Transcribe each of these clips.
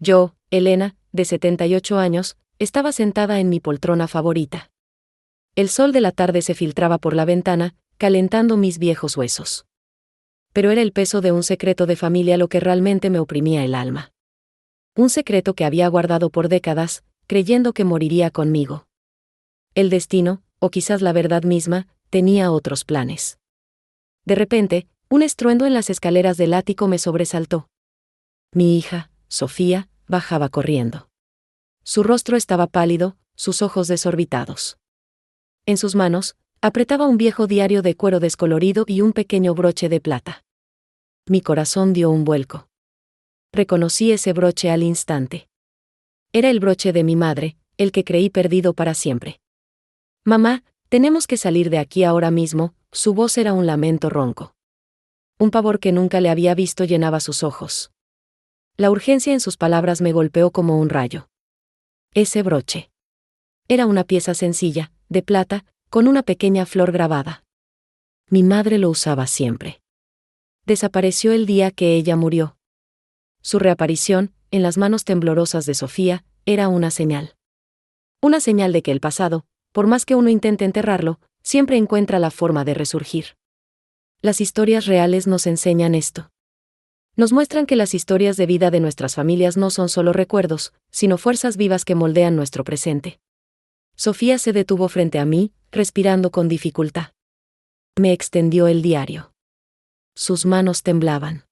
Yo, Elena, de 78 años, estaba sentada en mi poltrona favorita. El sol de la tarde se filtraba por la ventana, calentando mis viejos huesos. Pero era el peso de un secreto de familia lo que realmente me oprimía el alma. Un secreto que había guardado por décadas, creyendo que moriría conmigo. El destino, o quizás la verdad misma, tenía otros planes. De repente, un estruendo en las escaleras del ático me sobresaltó. Mi hija, Sofía, bajaba corriendo. Su rostro estaba pálido, sus ojos desorbitados. En sus manos, apretaba un viejo diario de cuero descolorido y un pequeño broche de plata. Mi corazón dio un vuelco. Reconocí ese broche al instante. Era el broche de mi madre, el que creí perdido para siempre. Mamá, tenemos que salir de aquí ahora mismo, su voz era un lamento ronco. Un pavor que nunca le había visto llenaba sus ojos. La urgencia en sus palabras me golpeó como un rayo. Ese broche. Era una pieza sencilla, de plata, con una pequeña flor grabada. Mi madre lo usaba siempre. Desapareció el día que ella murió. Su reaparición, en las manos temblorosas de Sofía, era una señal. Una señal de que el pasado, por más que uno intente enterrarlo, siempre encuentra la forma de resurgir. Las historias reales nos enseñan esto. Nos muestran que las historias de vida de nuestras familias no son solo recuerdos, sino fuerzas vivas que moldean nuestro presente. Sofía se detuvo frente a mí, respirando con dificultad. Me extendió el diario. Sus manos temblaban.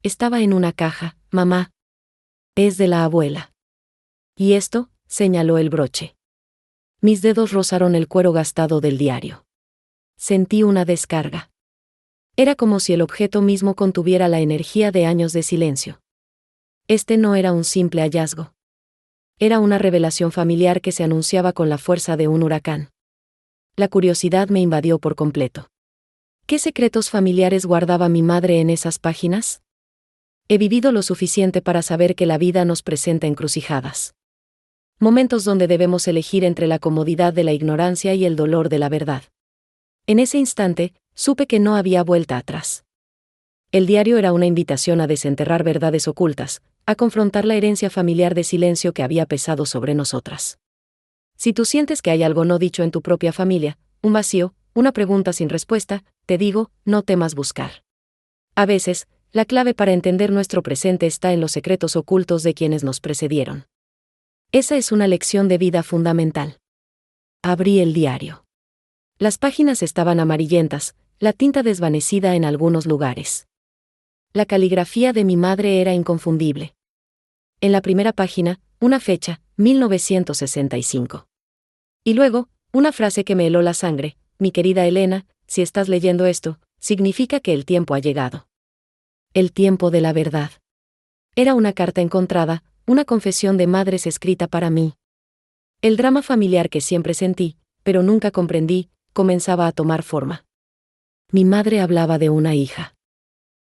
Estaba en una caja, mamá. Es de la abuela. ¿Y esto?, señaló el broche. Mis dedos rozaron el cuero gastado del diario. Sentí una descarga. Era como si el objeto mismo contuviera la energía de años de silencio. Este no era un simple hallazgo. Era una revelación familiar que se anunciaba con la fuerza de un huracán. La curiosidad me invadió por completo. ¿Qué secretos familiares guardaba mi madre en esas páginas? He vivido lo suficiente para saber que la vida nos presenta encrucijadas. Momentos donde debemos elegir entre la comodidad de la ignorancia y el dolor de la verdad. En ese instante, supe que no había vuelta atrás. El diario era una invitación a desenterrar verdades ocultas, a confrontar la herencia familiar de silencio que había pesado sobre nosotras. Si tú sientes que hay algo no dicho en tu propia familia, un vacío, una pregunta sin respuesta, te digo, no temas buscar. A veces, la clave para entender nuestro presente está en los secretos ocultos de quienes nos precedieron. Esa es una lección de vida fundamental. Abrí el diario. Las páginas estaban amarillentas, la tinta desvanecida en algunos lugares. La caligrafía de mi madre era inconfundible. En la primera página, una fecha, 1965. Y luego, una frase que me heló la sangre: mi querida Elena, si estás leyendo esto, significa que el tiempo ha llegado. El tiempo de la verdad. Era una carta encontrada, una confesión de madres escrita para mí. El drama familiar que siempre sentí, pero nunca comprendí, comenzaba a tomar forma. Mi madre hablaba de una hija.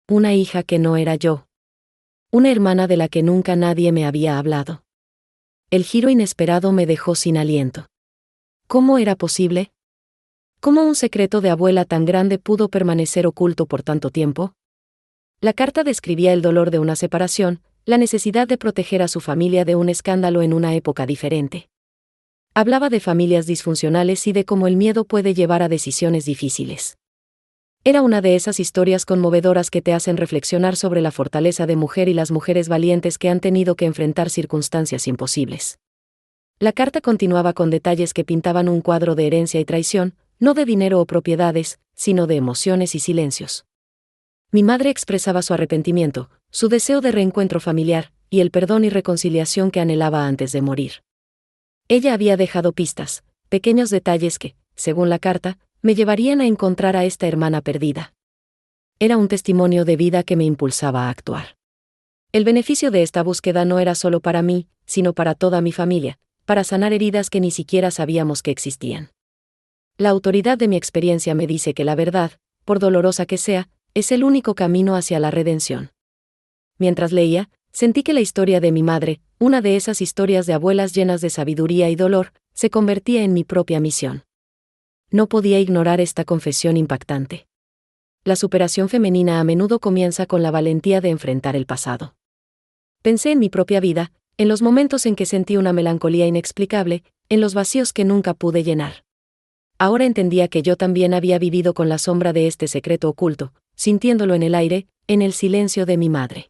Una hija que no era yo. Una hermana de la que nunca nadie me había hablado. El giro inesperado me dejó sin aliento. ¿Cómo era posible? ¿Cómo un secreto de abuela tan grande pudo permanecer oculto por tanto tiempo? La carta describía el dolor de una separación, la necesidad de proteger a su familia de un escándalo en una época diferente. Hablaba de familias disfuncionales y de cómo el miedo puede llevar a decisiones difíciles. Era una de esas historias conmovedoras que te hacen reflexionar sobre la fortaleza de mujer y las mujeres valientes que han tenido que enfrentar circunstancias imposibles. La carta continuaba con detalles que pintaban un cuadro de herencia y traición, no de dinero o propiedades, sino de emociones y silencios. Mi madre expresaba su arrepentimiento, su deseo de reencuentro familiar, y el perdón y reconciliación que anhelaba antes de morir. Ella había dejado pistas, pequeños detalles que, según la carta, me llevarían a encontrar a esta hermana perdida. Era un testimonio de vida que me impulsaba a actuar. El beneficio de esta búsqueda no era solo para mí, sino para toda mi familia, para sanar heridas que ni siquiera sabíamos que existían. La autoridad de mi experiencia me dice que la verdad, por dolorosa que sea, es el único camino hacia la redención. Mientras leía, sentí que la historia de mi madre, una de esas historias de abuelas llenas de sabiduría y dolor, se convertía en mi propia misión. No podía ignorar esta confesión impactante. La superación femenina a menudo comienza con la valentía de enfrentar el pasado. Pensé en mi propia vida, en los momentos en que sentí una melancolía inexplicable, en los vacíos que nunca pude llenar. Ahora entendía que yo también había vivido con la sombra de este secreto oculto, sintiéndolo en el aire, en el silencio de mi madre.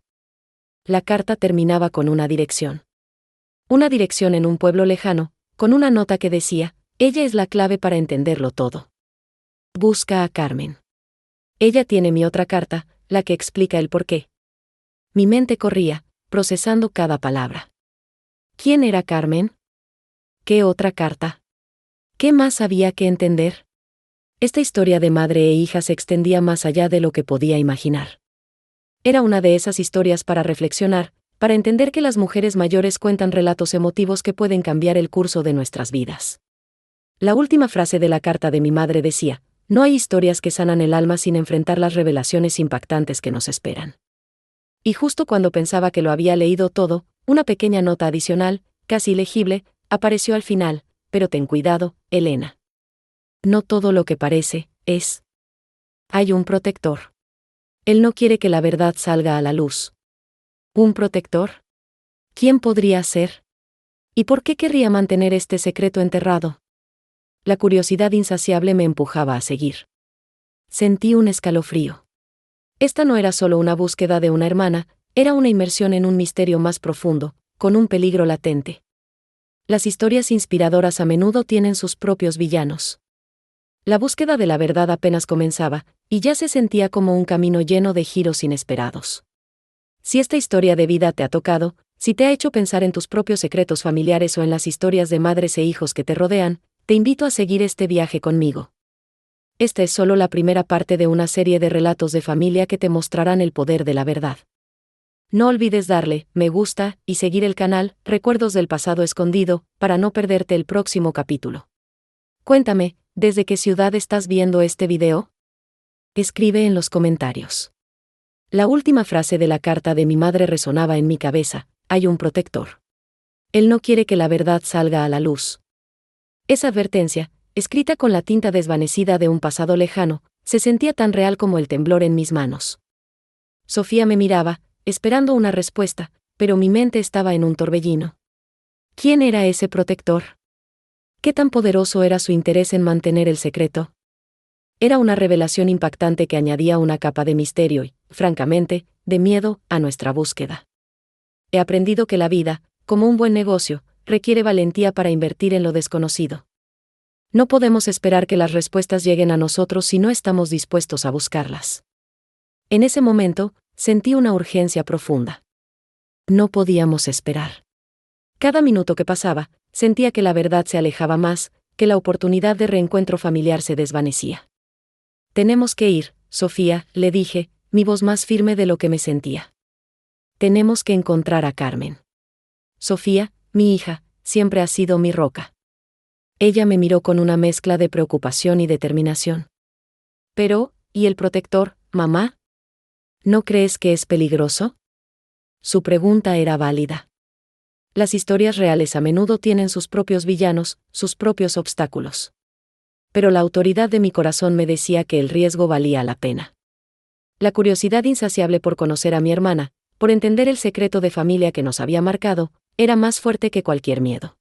La carta terminaba con una dirección. Una dirección en un pueblo lejano, con una nota que decía: ella es la clave para entenderlo todo. Busca a Carmen. Ella tiene mi otra carta, la que explica el porqué. Mi mente corría, procesando cada palabra. ¿Quién era Carmen? ¿Qué otra carta? ¿Qué más había que entender? Esta historia de madre e hija se extendía más allá de lo que podía imaginar. Era una de esas historias para reflexionar, para entender que las mujeres mayores cuentan relatos emotivos que pueden cambiar el curso de nuestras vidas. La última frase de la carta de mi madre decía: no hay historias que sanan el alma sin enfrentar las revelaciones impactantes que nos esperan. Y justo cuando pensaba que lo había leído todo, una pequeña nota adicional, casi legible, apareció al final: pero ten cuidado, Elena. No todo lo que parece, es. Hay un protector. Él no quiere que la verdad salga a la luz. ¿Un protector? ¿Quién podría ser? ¿Y por qué querría mantener este secreto enterrado? La curiosidad insaciable me empujaba a seguir. Sentí un escalofrío. Esta no era solo una búsqueda de una hermana, era una inmersión en un misterio más profundo, con un peligro latente. Las historias inspiradoras a menudo tienen sus propios villanos. La búsqueda de la verdad apenas comenzaba, y ya se sentía como un camino lleno de giros inesperados. Si esta historia de vida te ha tocado, si te ha hecho pensar en tus propios secretos familiares o en las historias de madres e hijos que te rodean, te invito a seguir este viaje conmigo. Esta es solo la primera parte de una serie de relatos de familia que te mostrarán el poder de la verdad. No olvides darle me gusta y seguir el canal Recuerdos del Pasado Escondido para no perderte el próximo capítulo. Cuéntame, ¿desde qué ciudad estás viendo este video? Escribe en los comentarios. La última frase de la carta de mi madre resonaba en mi cabeza: hay un protector. Él no quiere que la verdad salga a la luz. Esa advertencia, escrita con la tinta desvanecida de un pasado lejano, se sentía tan real como el temblor en mis manos. Sofía me miraba, esperando una respuesta, pero mi mente estaba en un torbellino. ¿Quién era ese protector? ¿Qué tan poderoso era su interés en mantener el secreto? Era una revelación impactante que añadía una capa de misterio y, francamente, de miedo a nuestra búsqueda. He aprendido que la vida, como un buen negocio, requiere valentía para invertir en lo desconocido. No podemos esperar que las respuestas lleguen a nosotros si no estamos dispuestos a buscarlas. En ese momento, sentí una urgencia profunda. No podíamos esperar. Cada minuto que pasaba, sentía que la verdad se alejaba más, que la oportunidad de reencuentro familiar se desvanecía. Tenemos que ir, Sofía, le dije, mi voz más firme de lo que me sentía. Tenemos que encontrar a Carmen. Sofía, mi hija, siempre ha sido mi roca. Ella me miró con una mezcla de preocupación y determinación. Pero, ¿y el protector, mamá? ¿No crees que es peligroso? Su pregunta era válida. Las historias reales a menudo tienen sus propios villanos, sus propios obstáculos. Pero la autoridad de mi corazón me decía que el riesgo valía la pena. La curiosidad insaciable por conocer a mi hermana, por entender el secreto de familia que nos había marcado, era más fuerte que cualquier miedo.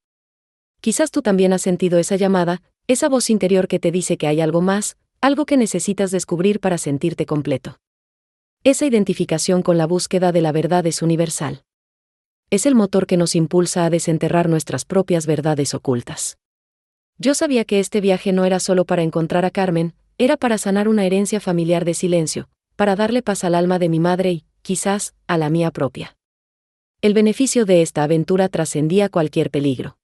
Quizás tú también has sentido esa llamada, esa voz interior que te dice que hay algo más, algo que necesitas descubrir para sentirte completo. Esa identificación con la búsqueda de la verdad es universal. Es el motor que nos impulsa a desenterrar nuestras propias verdades ocultas. Yo sabía que este viaje no era solo para encontrar a Carmen, era para sanar una herencia familiar de silencio, para darle paz al alma de mi madre y, quizás, a la mía propia. El beneficio de esta aventura trascendía cualquier peligro.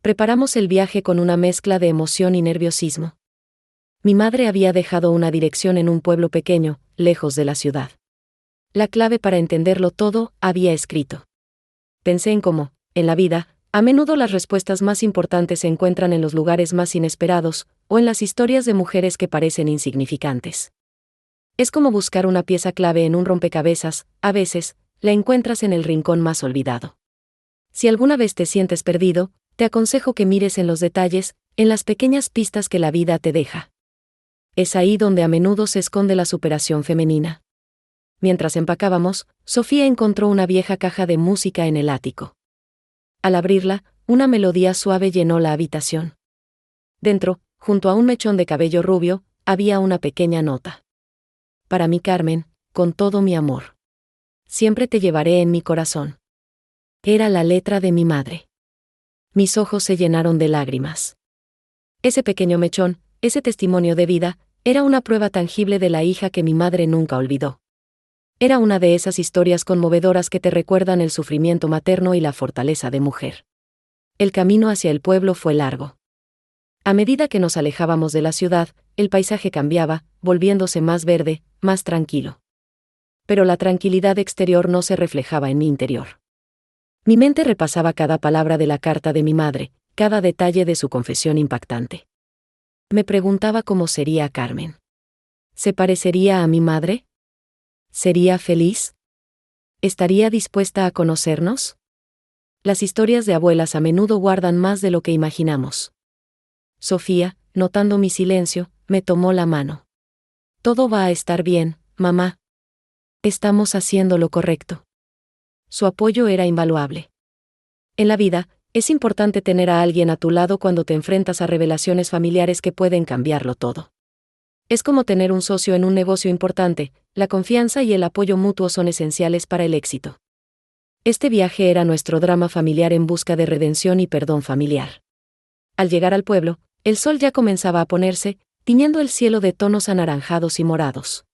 Preparamos el viaje con una mezcla de emoción y nerviosismo. Mi madre había dejado una dirección en un pueblo pequeño, lejos de la ciudad. La clave para entenderlo todo, había escrito. Pensé en cómo, en la vida, a menudo las respuestas más importantes se encuentran en los lugares más inesperados, o en las historias de mujeres que parecen insignificantes. Es como buscar una pieza clave en un rompecabezas, a veces, la encuentras en el rincón más olvidado. Si alguna vez te sientes perdido, te aconsejo que mires en los detalles, en las pequeñas pistas que la vida te deja. Es ahí donde a menudo se esconde la superación femenina. Mientras empacábamos, Sofía encontró una vieja caja de música en el ático. Al abrirla, una melodía suave llenó la habitación. Dentro, junto a un mechón de cabello rubio, había una pequeña nota. Para mí, Carmen, con todo mi amor. Siempre te llevaré en mi corazón. Era la letra de mi madre. Mis ojos se llenaron de lágrimas. Ese pequeño mechón, ese testimonio de vida, era una prueba tangible de la hija que mi madre nunca olvidó. Era una de esas historias conmovedoras que te recuerdan el sufrimiento materno y la fortaleza de mujer. El camino hacia el pueblo fue largo. A medida que nos alejábamos de la ciudad, el paisaje cambiaba, volviéndose más verde, más tranquilo. Pero la tranquilidad exterior no se reflejaba en mi interior. Mi mente repasaba cada palabra de la carta de mi madre, cada detalle de su confesión impactante. Me preguntaba cómo sería Carmen. ¿Se parecería a mi madre? ¿Sería feliz? ¿Estaría dispuesta a conocernos? Las historias de abuelas a menudo guardan más de lo que imaginamos. Sofía, notando mi silencio, me tomó la mano. Todo va a estar bien, mamá. Estamos haciendo lo correcto. Su apoyo era invaluable. En la vida, es importante tener a alguien a tu lado cuando te enfrentas a revelaciones familiares que pueden cambiarlo todo. Es como tener un socio en un negocio importante, la confianza y el apoyo mutuo son esenciales para el éxito. Este viaje era nuestro drama familiar en busca de redención y perdón familiar. Al llegar al pueblo, el sol ya comenzaba a ponerse, tiñendo el cielo de tonos anaranjados y morados.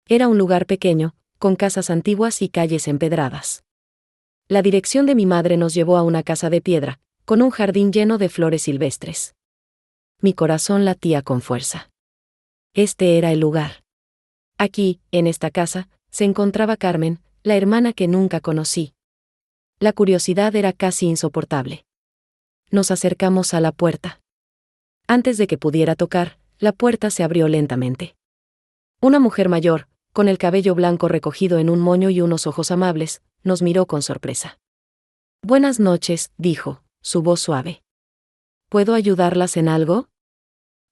Era un lugar pequeño, con casas antiguas y calles empedradas. La dirección de mi madre nos llevó a una casa de piedra, con un jardín lleno de flores silvestres. Mi corazón latía con fuerza. Este era el lugar. Aquí, en esta casa, se encontraba Carmen, la hermana que nunca conocí. La curiosidad era casi insoportable. Nos acercamos a la puerta. Antes de que pudiera tocar, la puerta se abrió lentamente. Una mujer mayor, con el cabello blanco recogido en un moño y unos ojos amables, nos miró con sorpresa. «Buenas noches», dijo, su voz suave. «¿Puedo ayudarlas en algo?»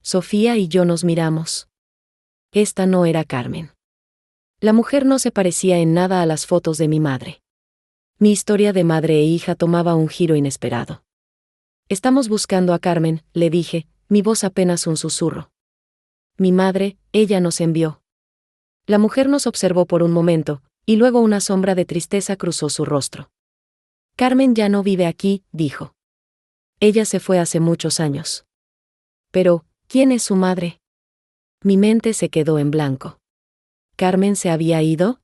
Sofía y yo nos miramos. Esta no era Carmen. La mujer no se parecía en nada a las fotos de mi madre. Mi historia de madre e hija tomaba un giro inesperado. «Estamos buscando a Carmen», le dije, mi voz apenas un susurro. «Mi madre, ella nos envió». La mujer nos observó por un momento, y luego una sombra de tristeza cruzó su rostro. «Carmen ya no vive aquí», dijo. «Ella se fue hace muchos años». «Pero, ¿quién es su madre?» Mi mente se quedó en blanco. ¿Carmen se había ido?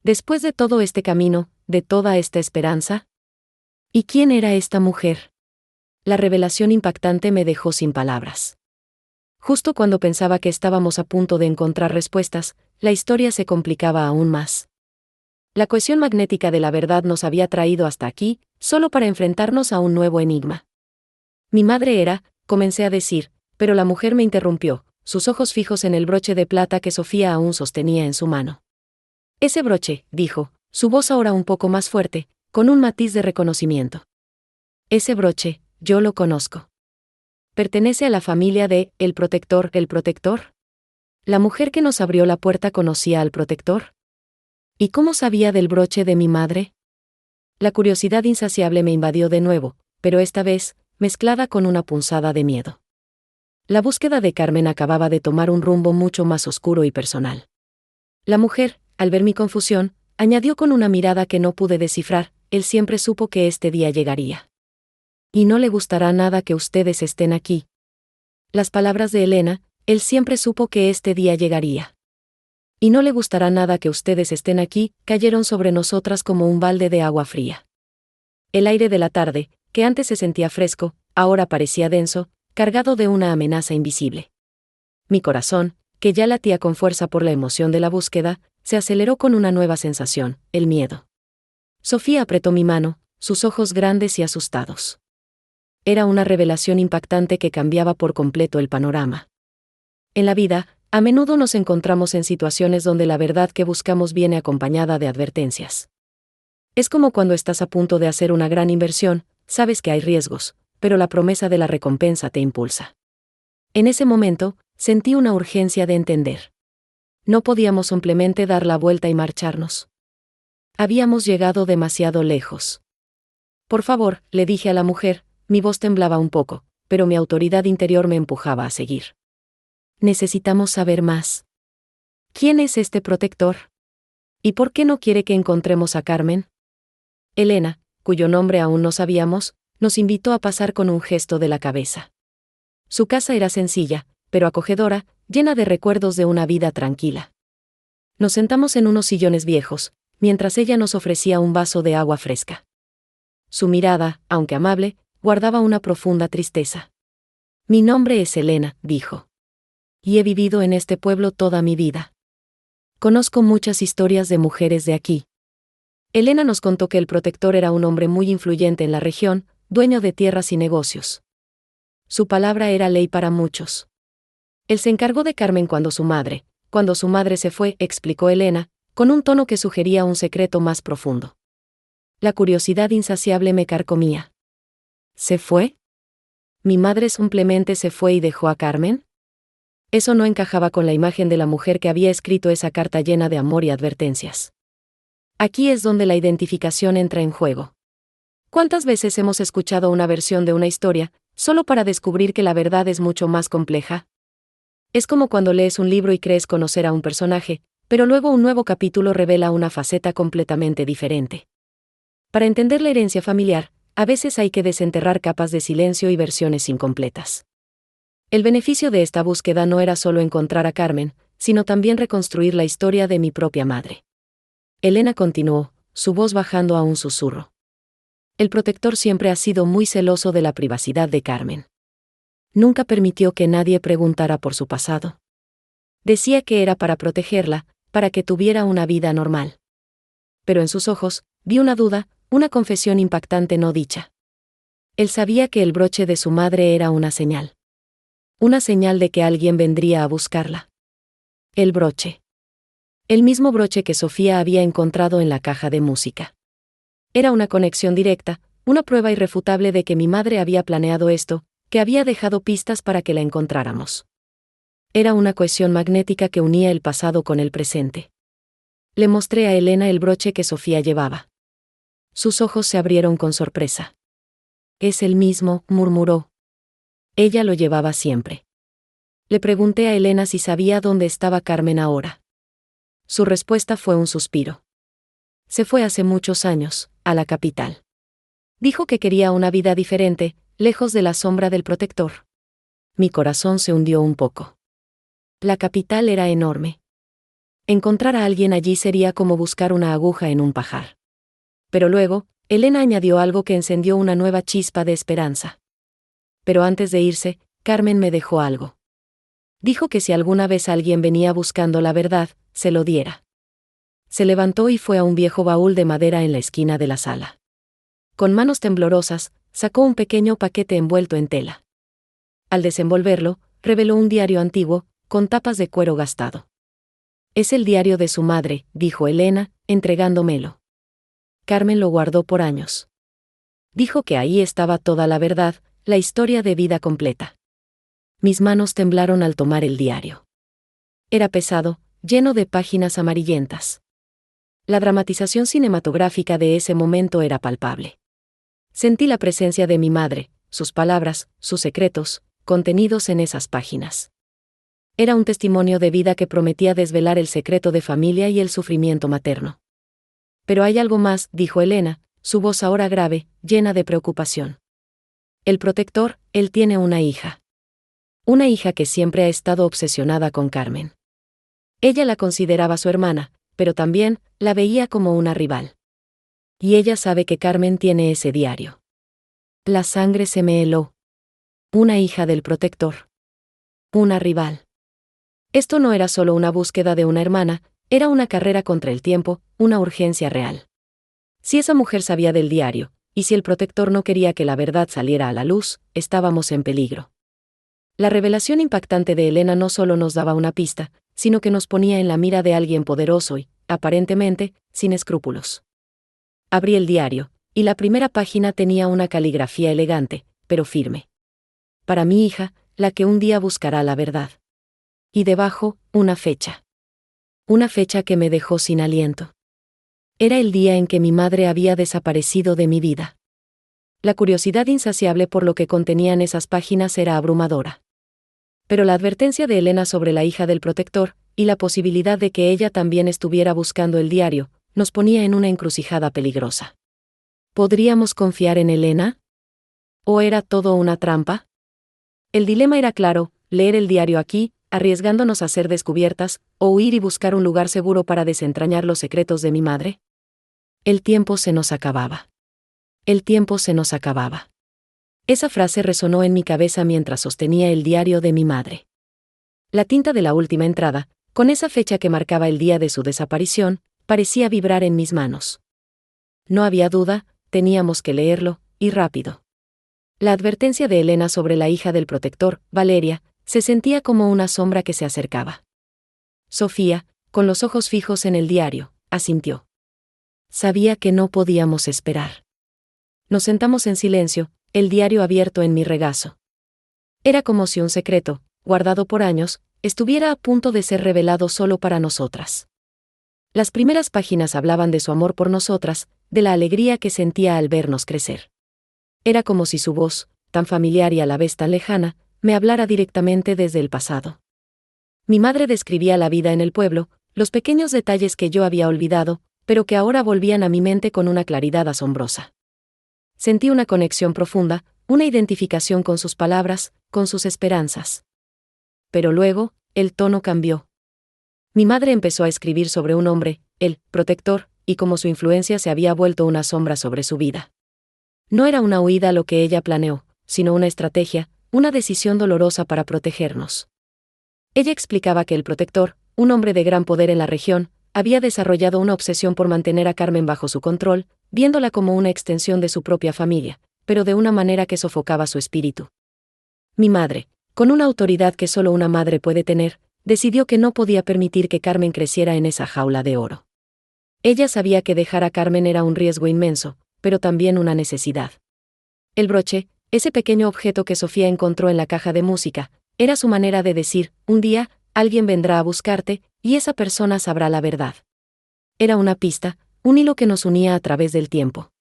Después de todo este camino, de toda esta esperanza. ¿Y quién era esta mujer? La revelación impactante me dejó sin palabras. Justo cuando pensaba que estábamos a punto de encontrar respuestas, la historia se complicaba aún más. La cohesión magnética de la verdad nos había traído hasta aquí, solo para enfrentarnos a un nuevo enigma. Mi madre era, comencé a decir, pero la mujer me interrumpió, sus ojos fijos en el broche de plata que Sofía aún sostenía en su mano. «Ese broche», dijo, su voz ahora un poco más fuerte, con un matiz de reconocimiento. «Ese broche, yo lo conozco. Pertenece a la familia de El Protector». ¿El Protector? ¿La mujer que nos abrió la puerta conocía al Protector? ¿Y cómo sabía del broche de mi madre? La curiosidad insaciable me invadió de nuevo, pero esta vez, mezclada con una punzada de miedo. La búsqueda de Carmen acababa de tomar un rumbo mucho más oscuro y personal. La mujer, al ver mi confusión, añadió con una mirada que no pude descifrar, él siempre supo que este día llegaría. Y no le gustará nada que ustedes estén aquí. Las palabras de Elena, él siempre supo que este día llegaría. Y no le gustará nada que ustedes estén aquí, cayeron sobre nosotras como un balde de agua fría. El aire de la tarde, que antes se sentía fresco, ahora parecía denso, cargado de una amenaza invisible. Mi corazón, que ya latía con fuerza por la emoción de la búsqueda, se aceleró con una nueva sensación, el miedo. Sofía apretó mi mano, sus ojos grandes y asustados. Era una revelación impactante que cambiaba por completo el panorama. En la vida, a menudo nos encontramos en situaciones donde la verdad que buscamos viene acompañada de advertencias. Es como cuando estás a punto de hacer una gran inversión, sabes que hay riesgos, pero la promesa de la recompensa te impulsa. En ese momento, sentí una urgencia de entender. No podíamos simplemente dar la vuelta y marcharnos. Habíamos llegado demasiado lejos. Por favor, le dije a la mujer, mi voz temblaba un poco, pero mi autoridad interior me empujaba a seguir. Necesitamos saber más. ¿Quién es este protector? ¿Y por qué no quiere que encontremos a Carmen? Elena, cuyo nombre aún no sabíamos, nos invitó a pasar con un gesto de la cabeza. Su casa era sencilla, pero acogedora, llena de recuerdos de una vida tranquila. Nos sentamos en unos sillones viejos, mientras ella nos ofrecía un vaso de agua fresca. Su mirada, aunque amable, guardaba una profunda tristeza. Mi nombre es Elena, dijo. Y he vivido en este pueblo toda mi vida. Conozco muchas historias de mujeres de aquí. Elena nos contó que el protector era un hombre muy influyente en la región, dueño de tierras y negocios. Su palabra era ley para muchos. Él se encargó de Carmen cuando su madre se fue, explicó Elena, con un tono que sugería un secreto más profundo. La curiosidad insaciable me carcomía. ¿Se fue? ¿Mi madre simplemente se fue y dejó a Carmen? Eso no encajaba con la imagen de la mujer que había escrito esa carta llena de amor y advertencias. Aquí es donde la identificación entra en juego. ¿Cuántas veces hemos escuchado una versión de una historia, solo para descubrir que la verdad es mucho más compleja? Es como cuando lees un libro y crees conocer a un personaje, pero luego un nuevo capítulo revela una faceta completamente diferente. Para entender la herencia familiar, a veces hay que desenterrar capas de silencio y versiones incompletas. El beneficio de esta búsqueda no era solo encontrar a Carmen, sino también reconstruir la historia de mi propia madre. Elena continuó, su voz bajando a un susurro. El protector siempre ha sido muy celoso de la privacidad de Carmen. Nunca permitió que nadie preguntara por su pasado. Decía que era para protegerla, para que tuviera una vida normal. Pero en sus ojos, vi una duda, una confesión impactante no dicha. Él sabía que el broche de su madre era una señal. Una señal de que alguien vendría a buscarla. El broche. El mismo broche que Sofía había encontrado en la caja de música. Era una conexión directa, una prueba irrefutable de que mi madre había planeado esto, que había dejado pistas para que la encontráramos. Era una cohesión magnética que unía el pasado con el presente. Le mostré a Elena el broche que Sofía llevaba. Sus ojos se abrieron con sorpresa. Es el mismo, murmuró. Ella lo llevaba siempre. Le pregunté a Elena si sabía dónde estaba Carmen ahora. Su respuesta fue un suspiro. Se fue hace muchos años, a la capital. Dijo que quería una vida diferente, lejos de la sombra del protector. Mi corazón se hundió un poco. La capital era enorme. Encontrar a alguien allí sería como buscar una aguja en un pajar. Pero luego, Elena añadió algo que encendió una nueva chispa de esperanza. Pero antes de irse, Carmen me dejó algo. Dijo que si alguna vez alguien venía buscando la verdad, se lo diera. Se levantó y fue a un viejo baúl de madera en la esquina de la sala. Con manos temblorosas, sacó un pequeño paquete envuelto en tela. Al desenvolverlo, reveló un diario antiguo, con tapas de cuero gastado. Es el diario de su madre, dijo Elena, entregándomelo. Carmen lo guardó por años. Dijo que ahí estaba toda la verdad, la historia de vida completa. Mis manos temblaron al tomar el diario. Era pesado, lleno de páginas amarillentas. La dramatización cinematográfica de ese momento era palpable. Sentí la presencia de mi madre, sus palabras, sus secretos, contenidos en esas páginas. Era un testimonio de vida que prometía desvelar el secreto de familia y el sufrimiento materno. Pero hay algo más, dijo Elena, su voz ahora grave, llena de preocupación. El protector, él tiene una hija. Una hija que siempre ha estado obsesionada con Carmen. Ella la consideraba su hermana, pero también la veía como una rival. Y ella sabe que Carmen tiene ese diario. La sangre se me heló. Una hija del protector. Una rival. Esto no era solo una búsqueda de una hermana, era una carrera contra el tiempo, una urgencia real. Si esa mujer sabía del diario, y si el protector no quería que la verdad saliera a la luz, estábamos en peligro. La revelación impactante de Elena no solo nos daba una pista, sino que nos ponía en la mira de alguien poderoso y, aparentemente, sin escrúpulos. Abrí el diario, y la primera página tenía una caligrafía elegante, pero firme. Para mi hija, la que un día buscará la verdad. Y debajo, una fecha. Una fecha que me dejó sin aliento. Era el día en que mi madre había desaparecido de mi vida. La curiosidad insaciable por lo que contenían esas páginas era abrumadora. Pero la advertencia de Elena sobre la hija del protector, y la posibilidad de que ella también estuviera buscando el diario, nos ponía en una encrucijada peligrosa. ¿Podríamos confiar en Elena? ¿O era todo una trampa? El dilema era claro: leer el diario aquí, arriesgándonos a ser descubiertas, o huir y buscar un lugar seguro para desentrañar los secretos de mi madre. El tiempo se nos acababa. El tiempo se nos acababa. Esa frase resonó en mi cabeza mientras sostenía el diario de mi madre. La tinta de la última entrada, con esa fecha que marcaba el día de su desaparición, parecía vibrar en mis manos. No había duda, teníamos que leerlo, y rápido. La advertencia de Elena sobre la hija del protector, Valeria, se sentía como una sombra que se acercaba. Sofía, con los ojos fijos en el diario, asintió. Sabía que no podíamos esperar. Nos sentamos en silencio, el diario abierto en mi regazo. Era como si un secreto, guardado por años, estuviera a punto de ser revelado solo para nosotras. Las primeras páginas hablaban de su amor por nosotras, de la alegría que sentía al vernos crecer. Era como si su voz, tan familiar y a la vez tan lejana, me hablara directamente desde el pasado. Mi madre describía la vida en el pueblo, los pequeños detalles que yo había olvidado, pero que ahora volvían a mi mente con una claridad asombrosa. Sentí una conexión profunda, una identificación con sus palabras, con sus esperanzas. Pero luego, el tono cambió. Mi madre empezó a escribir sobre un hombre, el protector, y cómo su influencia se había vuelto una sombra sobre su vida. No era una huida lo que ella planeó, sino una estrategia, una decisión dolorosa para protegernos. Ella explicaba que el protector, un hombre de gran poder en la región, había desarrollado una obsesión por mantener a Carmen bajo su control, viéndola como una extensión de su propia familia, pero de una manera que sofocaba su espíritu. Mi madre, con una autoridad que solo una madre puede tener, decidió que no podía permitir que Carmen creciera en esa jaula de oro. Ella sabía que dejar a Carmen era un riesgo inmenso, pero también una necesidad. El broche, ese pequeño objeto que Sofía encontró en la caja de música, era su manera de decir: un día, alguien vendrá a buscarte, y esa persona sabrá la verdad. Era una pista, un hilo que nos unía a través del tiempo.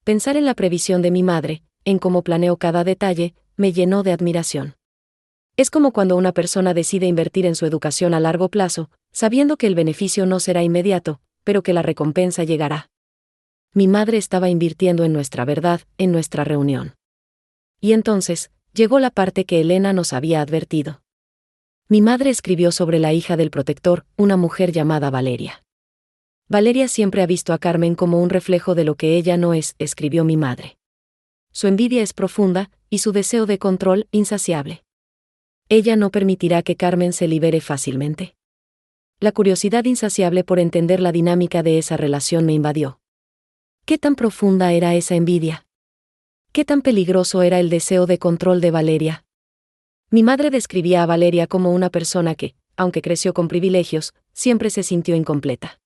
Pensar en la previsión de mi madre, en cómo planeó cada detalle, me llenó de admiración. Es como cuando una persona decide invertir en su educación a largo plazo, sabiendo que el beneficio no será inmediato, pero que la recompensa llegará. Mi madre estaba invirtiendo en nuestra verdad, en nuestra reunión. Y entonces, llegó la parte que Elena nos había advertido. Mi madre escribió sobre la hija del protector, una mujer llamada Valeria. Valeria siempre ha visto a Carmen como un reflejo de lo que ella no es, escribió mi madre. Su envidia es profunda, y su deseo de control, insaciable. Ella no permitirá que Carmen se libere fácilmente. La curiosidad insaciable por entender la dinámica de esa relación me invadió. ¿Qué tan profunda era esa envidia? ¿Qué tan peligroso era el deseo de control de Valeria? Mi madre describía a Valeria como una persona que, aunque creció con privilegios, siempre se sintió incompleta.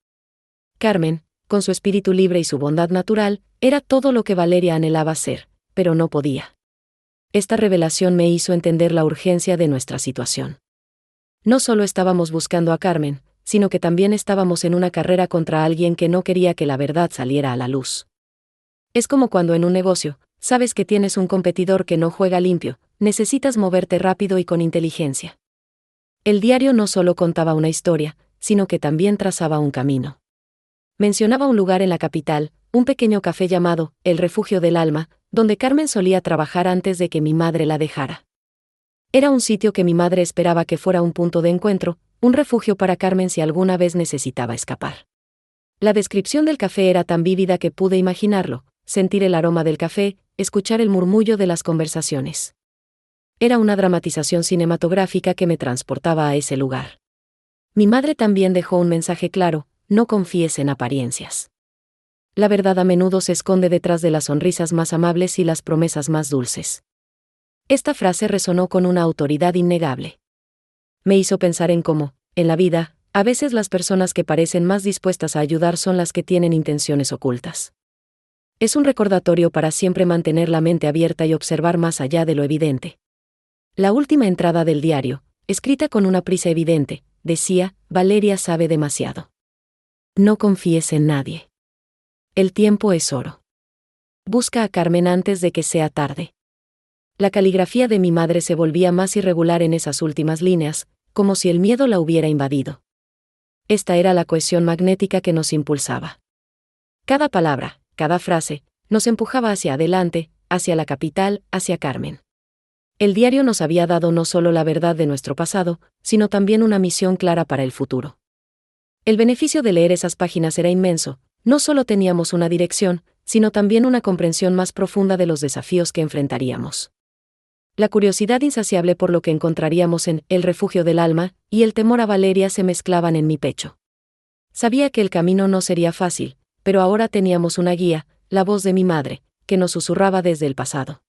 Carmen, con su espíritu libre y su bondad natural, era todo lo que Valeria anhelaba ser, pero no podía. Esta revelación me hizo entender la urgencia de nuestra situación. No solo estábamos buscando a Carmen, sino que también estábamos en una carrera contra alguien que no quería que la verdad saliera a la luz. Es como cuando en un negocio, sabes que tienes un competidor que no juega limpio, necesitas moverte rápido y con inteligencia. El diario no solo contaba una historia, sino que también trazaba un camino. Mencionaba un lugar en la capital, un pequeño café llamado El Refugio del Alma, donde Carmen solía trabajar antes de que mi madre la dejara. Era un sitio que mi madre esperaba que fuera un punto de encuentro, un refugio para Carmen si alguna vez necesitaba escapar. La descripción del café era tan vívida que pude imaginarlo, sentir el aroma del café, escuchar el murmullo de las conversaciones. Era una dramatización cinematográfica que me transportaba a ese lugar. Mi madre también dejó un mensaje claro: no confíes en apariencias. La verdad a menudo se esconde detrás de las sonrisas más amables y las promesas más dulces. Esta frase resonó con una autoridad innegable. Me hizo pensar en cómo, en la vida, a veces las personas que parecen más dispuestas a ayudar son las que tienen intenciones ocultas. Es un recordatorio para siempre mantener la mente abierta y observar más allá de lo evidente. La última entrada del diario, escrita con una prisa evidente, decía, Valeria sabe demasiado. No confíes en nadie. El tiempo es oro. Busca a Carmen antes de que sea tarde. La caligrafía de mi madre se volvía más irregular en esas últimas líneas, como si el miedo la hubiera invadido. Esta era la cohesión magnética que nos impulsaba. Cada palabra, cada frase, nos empujaba hacia adelante, hacia la capital, hacia Carmen. El diario nos había dado no solo la verdad de nuestro pasado, sino también una misión clara para el futuro. El beneficio de leer esas páginas era inmenso. No solo teníamos una dirección, sino también una comprensión más profunda de los desafíos que enfrentaríamos. La curiosidad insaciable por lo que encontraríamos en El refugio del alma y el temor a Valeria se mezclaban en mi pecho. Sabía que el camino no sería fácil, pero ahora teníamos una guía, la voz de mi madre, que nos susurraba desde el pasado.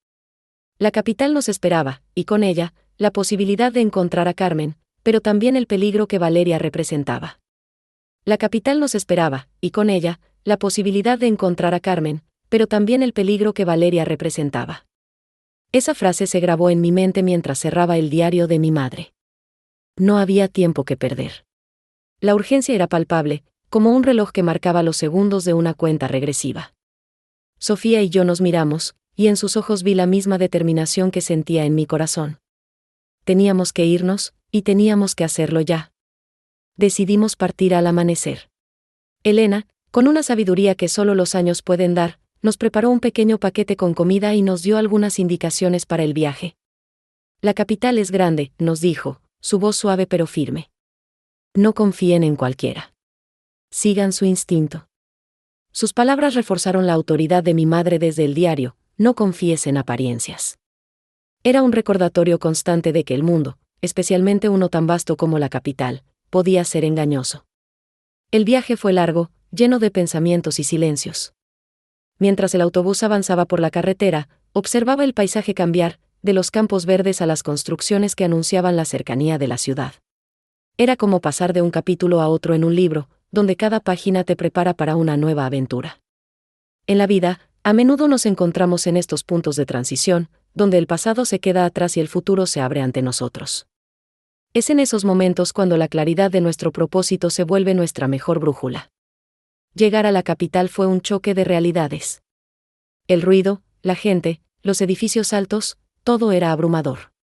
La capital nos esperaba, y con ella, la posibilidad de encontrar a Carmen, pero también el peligro que Valeria representaba. La capital nos esperaba, y con ella, la posibilidad de encontrar a Carmen, pero también el peligro que Valeria representaba. Esa frase se grabó en mi mente mientras cerraba el diario de mi madre. No había tiempo que perder. La urgencia era palpable, como un reloj que marcaba los segundos de una cuenta regresiva. Sofía y yo nos miramos, y en sus ojos vi la misma determinación que sentía en mi corazón. Teníamos que irnos, y teníamos que hacerlo ya. Decidimos partir al amanecer. Elena, con una sabiduría que solo los años pueden dar, nos preparó un pequeño paquete con comida y nos dio algunas indicaciones para el viaje. La capital es grande, nos dijo, su voz suave pero firme. No confíen en cualquiera. Sigan su instinto. Sus palabras reforzaron la autoridad de mi madre desde el diario, no confíes en apariencias. Era un recordatorio constante de que el mundo, especialmente uno tan vasto como la capital, podía ser engañoso. El viaje fue largo, lleno de pensamientos y silencios. Mientras el autobús avanzaba por la carretera, observaba el paisaje cambiar, de los campos verdes a las construcciones que anunciaban la cercanía de la ciudad. Era como pasar de un capítulo a otro en un libro, donde cada página te prepara para una nueva aventura. En la vida, a menudo nos encontramos en estos puntos de transición, donde el pasado se queda atrás y el futuro se abre ante nosotros. Es en esos momentos cuando la claridad de nuestro propósito se vuelve nuestra mejor brújula. Llegar a la capital fue un choque de realidades. El ruido, la gente, los edificios altos, todo era abrumador.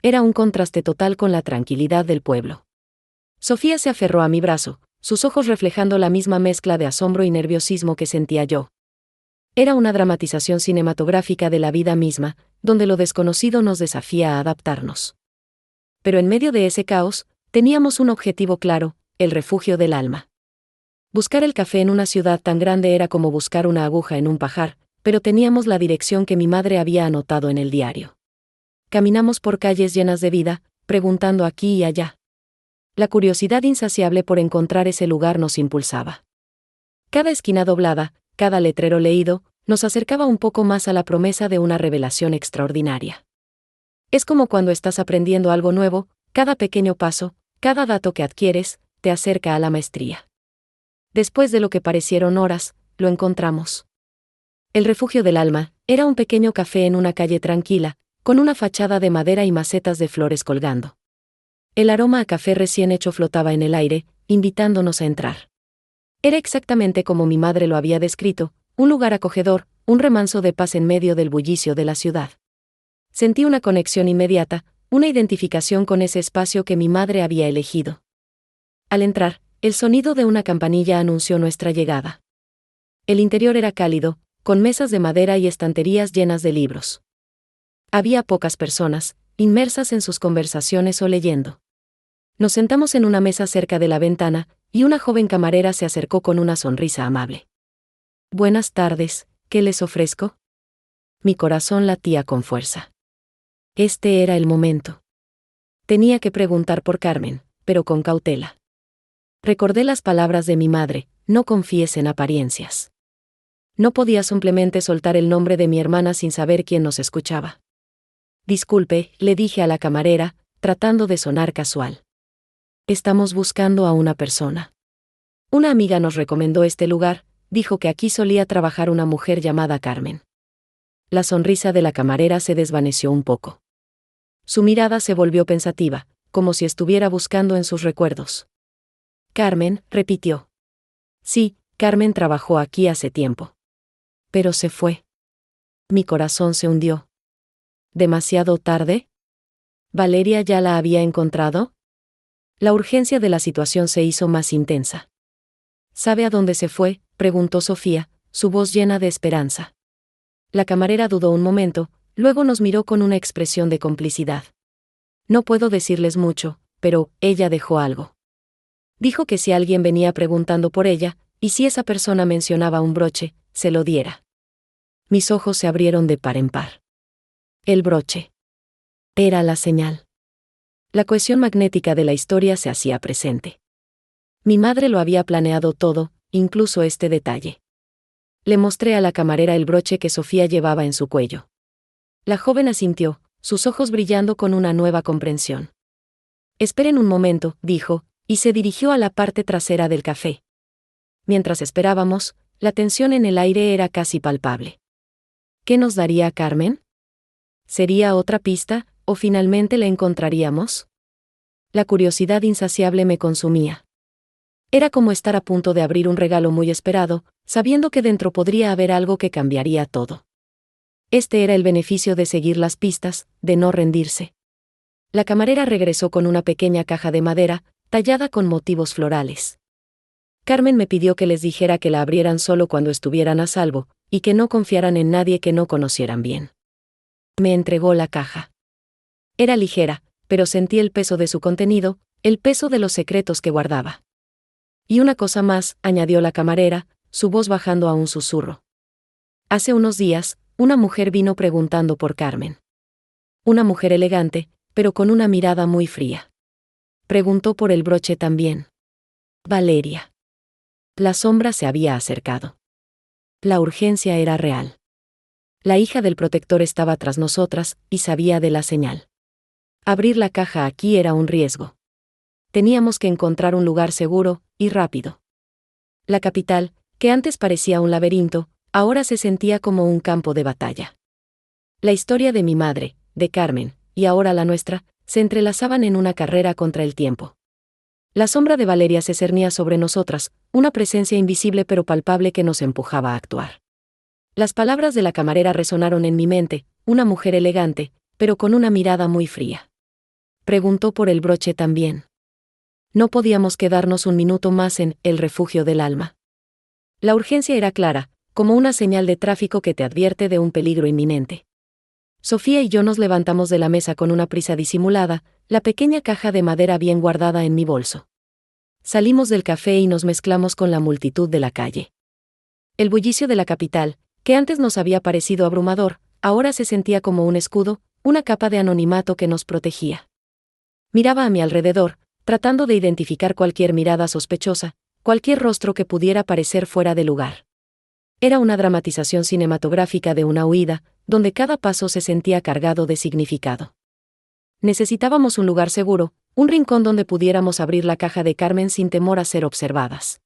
Era un contraste total con la tranquilidad del pueblo. Sofía se aferró a mi brazo, sus ojos reflejando la misma mezcla de asombro y nerviosismo que sentía yo. Era una dramatización cinematográfica de la vida misma, donde lo desconocido nos desafía a adaptarnos. Pero en medio de ese caos, teníamos un objetivo claro, el refugio del alma. Buscar el café en una ciudad tan grande era como buscar una aguja en un pajar, pero teníamos la dirección que mi madre había anotado en el diario. Caminamos por calles llenas de vida, preguntando aquí y allá. La curiosidad insaciable por encontrar ese lugar nos impulsaba. Cada esquina doblada, cada letrero leído, nos acercaba un poco más a la promesa de una revelación extraordinaria. Es como cuando estás aprendiendo algo nuevo, cada pequeño paso, cada dato que adquieres, te acerca a la maestría. Después de lo que parecieron horas, lo encontramos. El refugio del alma era un pequeño café en una calle tranquila, con una fachada de madera y macetas de flores colgando. El aroma a café recién hecho flotaba en el aire, invitándonos a entrar. Era exactamente como mi madre lo había descrito, un lugar acogedor, un remanso de paz en medio del bullicio de la ciudad. Sentí una conexión inmediata, una identificación con ese espacio que mi madre había elegido. Al entrar, el sonido de una campanilla anunció nuestra llegada. El interior era cálido, con mesas de madera y estanterías llenas de libros. Había pocas personas, inmersas en sus conversaciones o leyendo. Nos sentamos en una mesa cerca de la ventana, y una joven camarera se acercó con una sonrisa amable. Buenas tardes, ¿qué les ofrezco? Mi corazón latía con fuerza. Este era el momento. Tenía que preguntar por Carmen, pero con cautela. Recordé las palabras de mi madre, no confíes en apariencias. No podía simplemente soltar el nombre de mi hermana sin saber quién nos escuchaba. Disculpe, le dije a la camarera, tratando de sonar casual. Estamos buscando a una persona. Una amiga nos recomendó este lugar, dijo que aquí solía trabajar una mujer llamada Carmen. La sonrisa de la camarera se desvaneció un poco. Su mirada se volvió pensativa, como si estuviera buscando en sus recuerdos. Carmen, repitió. Sí, Carmen trabajó aquí hace tiempo. Pero se fue. Mi corazón se hundió. ¿Demasiado tarde? ¿Valeria ya la había encontrado? La urgencia de la situación se hizo más intensa. ¿Sabe a dónde se fue?, preguntó Sofía, su voz llena de esperanza. La camarera dudó un momento, luego nos miró con una expresión de complicidad. No puedo decirles mucho, pero ella dejó algo. Dijo que si alguien venía preguntando por ella, y si esa persona mencionaba un broche, se lo diera. Mis ojos se abrieron de par en par. El broche. Era la señal. La cohesión magnética de la historia se hacía presente. Mi madre lo había planeado todo, incluso este detalle. Le mostré a la camarera el broche que Sofía llevaba en su cuello. La joven asintió, sus ojos brillando con una nueva comprensión. Esperen un momento, dijo, y se dirigió a la parte trasera del café. Mientras esperábamos, la tensión en el aire era casi palpable. ¿Qué nos daría Carmen? ¿Sería otra pista, o finalmente la encontraríamos? La curiosidad insaciable me consumía. Era como estar a punto de abrir un regalo muy esperado, sabiendo que dentro podría haber algo que cambiaría todo. Este era el beneficio de seguir las pistas, de no rendirse. La camarera regresó con una pequeña caja de madera, tallada con motivos florales. Carmen me pidió que les dijera que la abrieran solo cuando estuvieran a salvo, y que no confiaran en nadie que no conocieran bien. Me entregó la caja. Era ligera, pero sentí el peso de su contenido, el peso de los secretos que guardaba. Y una cosa más, añadió la camarera, su voz bajando a un susurro. Hace unos días, una mujer vino preguntando por Carmen. Una mujer elegante, pero con una mirada muy fría. Preguntó por el broche también. Valeria. La sombra se había acercado. La urgencia era real. La hija del protector estaba tras nosotras, y sabía de la señal. Abrir la caja aquí era un riesgo. Teníamos que encontrar un lugar seguro, y rápido. La capital, que antes parecía un laberinto, ahora se sentía como un campo de batalla. La historia de mi madre, de Carmen, y ahora la nuestra, se entrelazaban en una carrera contra el tiempo. La sombra de Valeria se cernía sobre nosotras, una presencia invisible pero palpable que nos empujaba a actuar. Las palabras de la camarera resonaron en mi mente, una mujer elegante, pero con una mirada muy fría. Preguntó por el broche también. No podíamos quedarnos un minuto más en el refugio del alma. La urgencia era clara, como una señal de tráfico que te advierte de un peligro inminente. Sofía y yo nos levantamos de la mesa con una prisa disimulada, la pequeña caja de madera bien guardada en mi bolso. Salimos del café y nos mezclamos con la multitud de la calle. El bullicio de la capital, que antes nos había parecido abrumador, ahora se sentía como un escudo, una capa de anonimato que nos protegía. Miraba a mi alrededor, tratando de identificar cualquier mirada sospechosa, cualquier rostro que pudiera parecer fuera de lugar. Era una dramatización cinematográfica de una huida, donde cada paso se sentía cargado de significado. Necesitábamos un lugar seguro, un rincón donde pudiéramos abrir la caja de Carmen sin temor a ser observadas.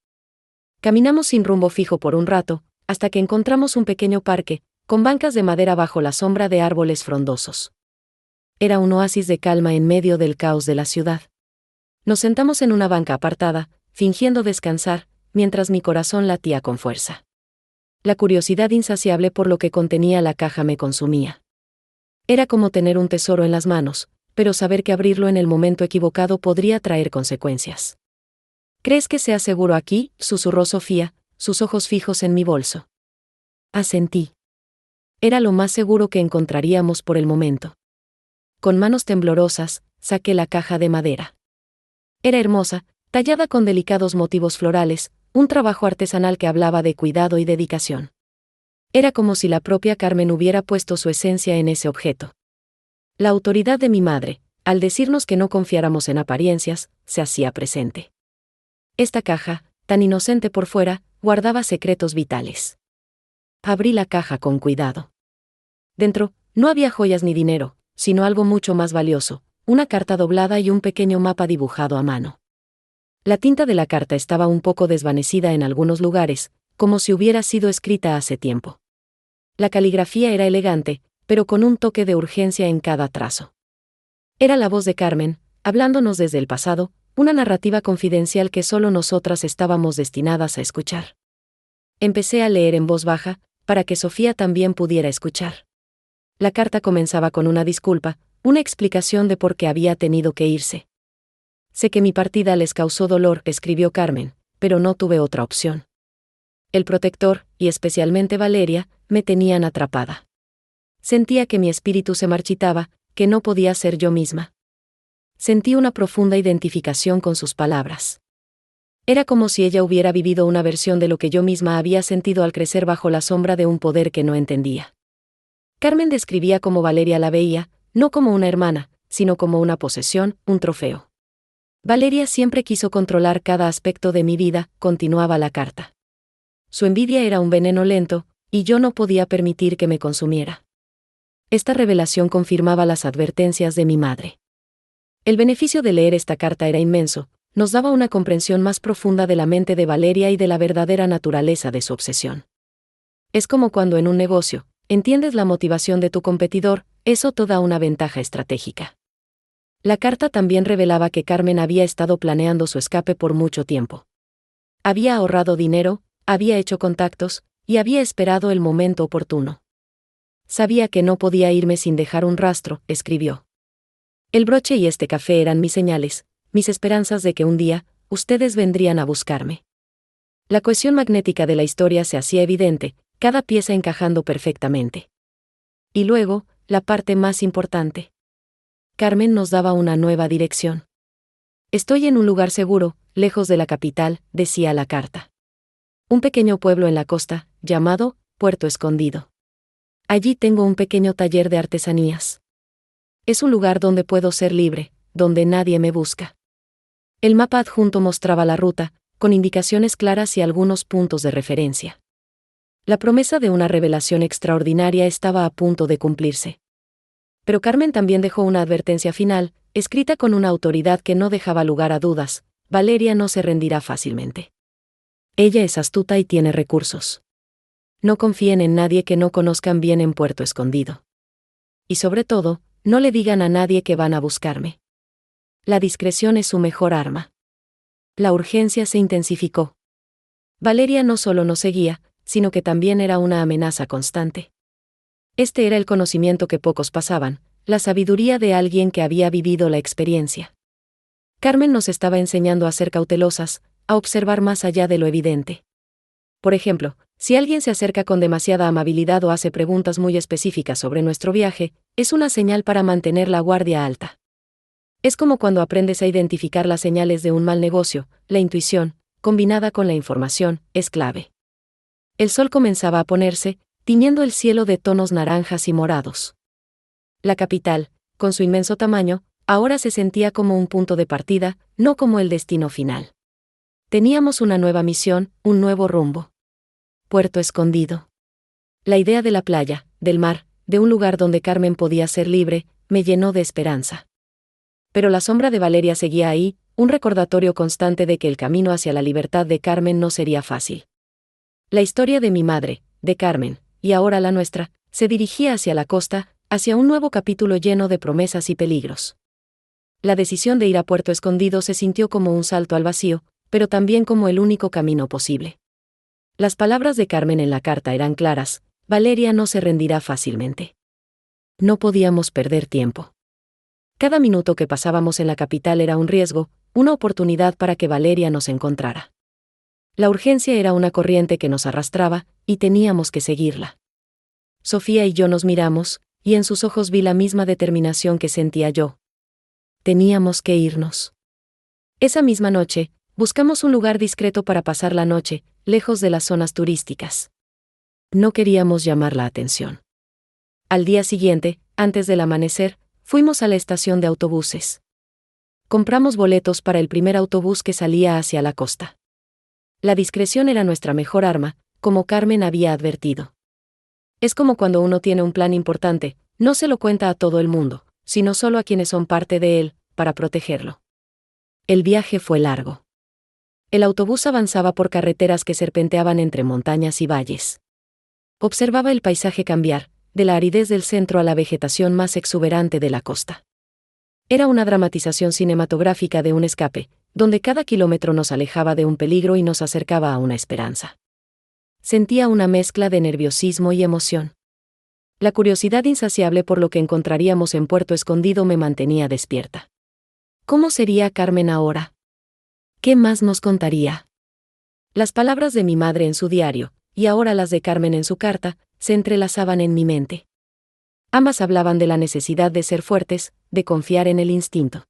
Caminamos sin rumbo fijo por un rato, hasta que encontramos un pequeño parque, con bancas de madera bajo la sombra de árboles frondosos. Era un oasis de calma en medio del caos de la ciudad. Nos sentamos en una banca apartada, fingiendo descansar, mientras mi corazón latía con fuerza. La curiosidad insaciable por lo que contenía la caja me consumía. Era como tener un tesoro en las manos, pero saber que abrirlo en el momento equivocado podría traer consecuencias. ¿Crees que sea seguro aquí?, susurró Sofía, sus ojos fijos en mi bolso. Asentí. Era lo más seguro que encontraríamos por el momento. Con manos temblorosas, saqué la caja de madera. Era hermosa, tallada con delicados motivos florales, un trabajo artesanal que hablaba de cuidado y dedicación. Era como si la propia Carmen hubiera puesto su esencia en ese objeto. La autoridad de mi madre, al decirnos que no confiáramos en apariencias, se hacía presente. Esta caja, tan inocente por fuera, guardaba secretos vitales. Abrí la caja con cuidado. Dentro, no había joyas ni dinero, sino algo mucho más valioso, una carta doblada y un pequeño mapa dibujado a mano. La tinta de la carta estaba un poco desvanecida en algunos lugares, como si hubiera sido escrita hace tiempo. La caligrafía era elegante, pero con un toque de urgencia en cada trazo. Era la voz de Carmen, hablándonos desde el pasado, una narrativa confidencial que solo nosotras estábamos destinadas a escuchar. Empecé a leer en voz baja, para que Sofía también pudiera escuchar. La carta comenzaba con una disculpa, una explicación de por qué había tenido que irse. Sé que mi partida les causó dolor, escribió Carmen, pero no tuve otra opción. El protector, y especialmente Valeria, me tenían atrapada. Sentía que mi espíritu se marchitaba, que no podía ser yo misma. Sentí una profunda identificación con sus palabras. Era como si ella hubiera vivido una versión de lo que yo misma había sentido al crecer bajo la sombra de un poder que no entendía. Carmen describía cómo Valeria la veía, no como una hermana, sino como una posesión, un trofeo. Valeria siempre quiso controlar cada aspecto de mi vida, continuaba la carta. Su envidia era un veneno lento, y yo no podía permitir que me consumiera. Esta revelación confirmaba las advertencias de mi madre. El beneficio de leer esta carta era inmenso, nos daba una comprensión más profunda de la mente de Valeria y de la verdadera naturaleza de su obsesión. Es como cuando en un negocio, entiendes la motivación de tu competidor, eso te da una ventaja estratégica. La carta también revelaba que Carmen había estado planeando su escape por mucho tiempo. Había ahorrado dinero, había hecho contactos, y había esperado el momento oportuno. Sabía que no podía irme sin dejar un rastro, escribió. El broche y este café eran mis señales, mis esperanzas de que un día, ustedes vendrían a buscarme. La cohesión magnética de la historia se hacía evidente, cada pieza encajando perfectamente. Y luego, la parte más importante. Carmen nos daba una nueva dirección. Estoy en un lugar seguro, lejos de la capital, decía la carta. Un pequeño pueblo en la costa, llamado Puerto Escondido. Allí tengo un pequeño taller de artesanías. Es un lugar donde puedo ser libre, donde nadie me busca. El mapa adjunto mostraba la ruta, con indicaciones claras y algunos puntos de referencia. La promesa de una revelación extraordinaria estaba a punto de cumplirse. Pero Carmen también dejó una advertencia final, escrita con una autoridad que no dejaba lugar a dudas: Valeria no se rendirá fácilmente. Ella es astuta y tiene recursos. No confíen en nadie que no conozcan bien en Puerto Escondido. Y sobre todo, no le digan a nadie que van a buscarme. La discreción es su mejor arma. La urgencia se intensificó. Valeria no solo nos seguía, sino que también era una amenaza constante. Este era el conocimiento que pocos pasaban, la sabiduría de alguien que había vivido la experiencia. Carmen nos estaba enseñando a ser cautelosas, a observar más allá de lo evidente. Por ejemplo, si alguien se acerca con demasiada amabilidad o hace preguntas muy específicas sobre nuestro viaje, es una señal para mantener la guardia alta. Es como cuando aprendes a identificar las señales de un mal negocio, la intuición, combinada con la información, es clave. El sol comenzaba a ponerse, tiñendo el cielo de tonos naranjas y morados. La capital, con su inmenso tamaño, ahora se sentía como un punto de partida, no como el destino final. Teníamos una nueva misión, un nuevo rumbo. Puerto Escondido. La idea de la playa, del mar, de un lugar donde Carmen podía ser libre, me llenó de esperanza. Pero la sombra de Valeria seguía ahí, un recordatorio constante de que el camino hacia la libertad de Carmen no sería fácil. La historia de mi madre, de Carmen, y ahora la nuestra, se dirigía hacia la costa, hacia un nuevo capítulo lleno de promesas y peligros. La decisión de ir a Puerto Escondido se sintió como un salto al vacío, pero también como el único camino posible. Las palabras de Carmen en la carta eran claras: Valeria no se rendirá fácilmente. No podíamos perder tiempo. Cada minuto que pasábamos en la capital era un riesgo, una oportunidad para que Valeria nos encontrara. La urgencia era una corriente que nos arrastraba, y teníamos que seguirla. Sofía y yo nos miramos, y en sus ojos vi la misma determinación que sentía yo. Teníamos que irnos. Esa misma noche, buscamos un lugar discreto para pasar la noche, lejos de las zonas turísticas. No queríamos llamar la atención. Al día siguiente, antes del amanecer, fuimos a la estación de autobuses. Compramos boletos para el primer autobús que salía hacia la costa. La discreción era nuestra mejor arma, como Carmen había advertido. Es como cuando uno tiene un plan importante, no se lo cuenta a todo el mundo, sino solo a quienes son parte de él, para protegerlo. El viaje fue largo. El autobús avanzaba por carreteras que serpenteaban entre montañas y valles. Observaba el paisaje cambiar, de la aridez del centro a la vegetación más exuberante de la costa. Era una dramatización cinematográfica de un escape, donde cada kilómetro nos alejaba de un peligro y nos acercaba a una esperanza. Sentía una mezcla de nerviosismo y emoción. La curiosidad insaciable por lo que encontraríamos en Puerto Escondido me mantenía despierta. ¿Cómo sería Carmen ahora? ¿Qué más nos contaría? Las palabras de mi madre en su diario, y ahora las de Carmen en su carta, se entrelazaban en mi mente. Ambas hablaban de la necesidad de ser fuertes, de confiar en el instinto.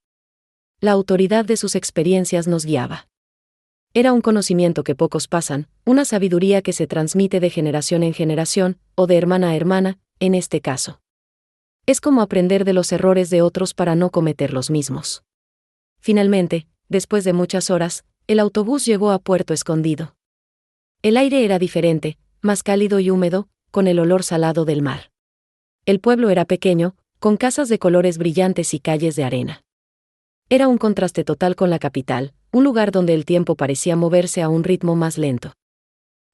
La autoridad de sus experiencias nos guiaba. Era un conocimiento que pocos pasan, una sabiduría que se transmite de generación en generación, o de hermana a hermana, en este caso. Es como aprender de los errores de otros para no cometer los mismos. Finalmente, después de muchas horas, el autobús llegó a Puerto Escondido. El aire era diferente, más cálido y húmedo, con el olor salado del mar. El pueblo era pequeño, con casas de colores brillantes y calles de arena. Era un contraste total con la capital, un lugar donde el tiempo parecía moverse a un ritmo más lento.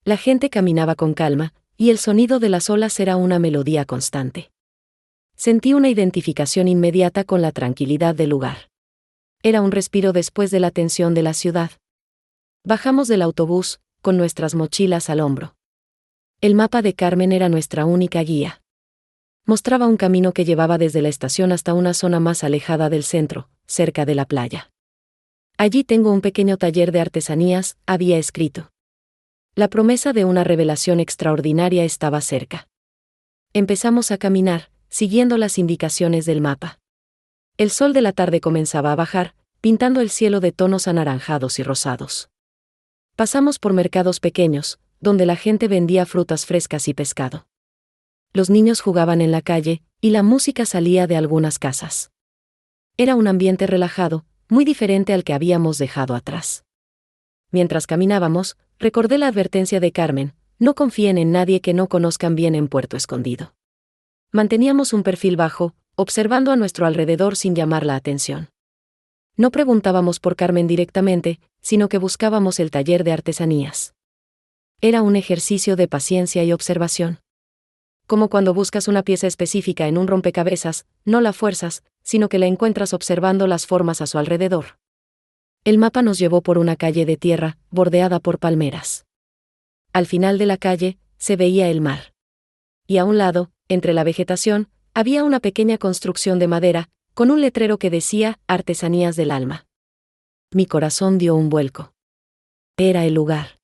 La gente caminaba con calma, y el sonido de las olas era una melodía constante. Sentí una identificación inmediata con la tranquilidad del lugar. Era un respiro después de la tensión de la ciudad. Bajamos del autobús, con nuestras mochilas al hombro. El mapa de Carmen era nuestra única guía. Mostraba un camino que llevaba desde la estación hasta una zona más alejada del centro, cerca de la playa. Allí tengo un pequeño taller de artesanías, había escrito. La promesa de una revelación extraordinaria estaba cerca. Empezamos a caminar, siguiendo las indicaciones del mapa. El sol de la tarde comenzaba a bajar, pintando el cielo de tonos anaranjados y rosados. Pasamos por mercados pequeños, donde la gente vendía frutas frescas y pescado. Los niños jugaban en la calle, y la música salía de algunas casas. Era un ambiente relajado, muy diferente al que habíamos dejado atrás. Mientras caminábamos, recordé la advertencia de Carmen: no confíen en nadie que no conozcan bien en Puerto Escondido. Manteníamos un perfil bajo, observando a nuestro alrededor sin llamar la atención. No preguntábamos por Carmen directamente, sino que buscábamos el taller de artesanías. Era un ejercicio de paciencia y observación. Como cuando buscas una pieza específica en un rompecabezas, no la fuerzas, sino que la encuentras observando las formas a su alrededor. El mapa nos llevó por una calle de tierra, bordeada por palmeras. Al final de la calle, se veía el mar. Y a un lado, entre la vegetación, había una pequeña construcción de madera, con un letrero que decía: Artesanías del Alma. Mi corazón dio un vuelco. Era el lugar.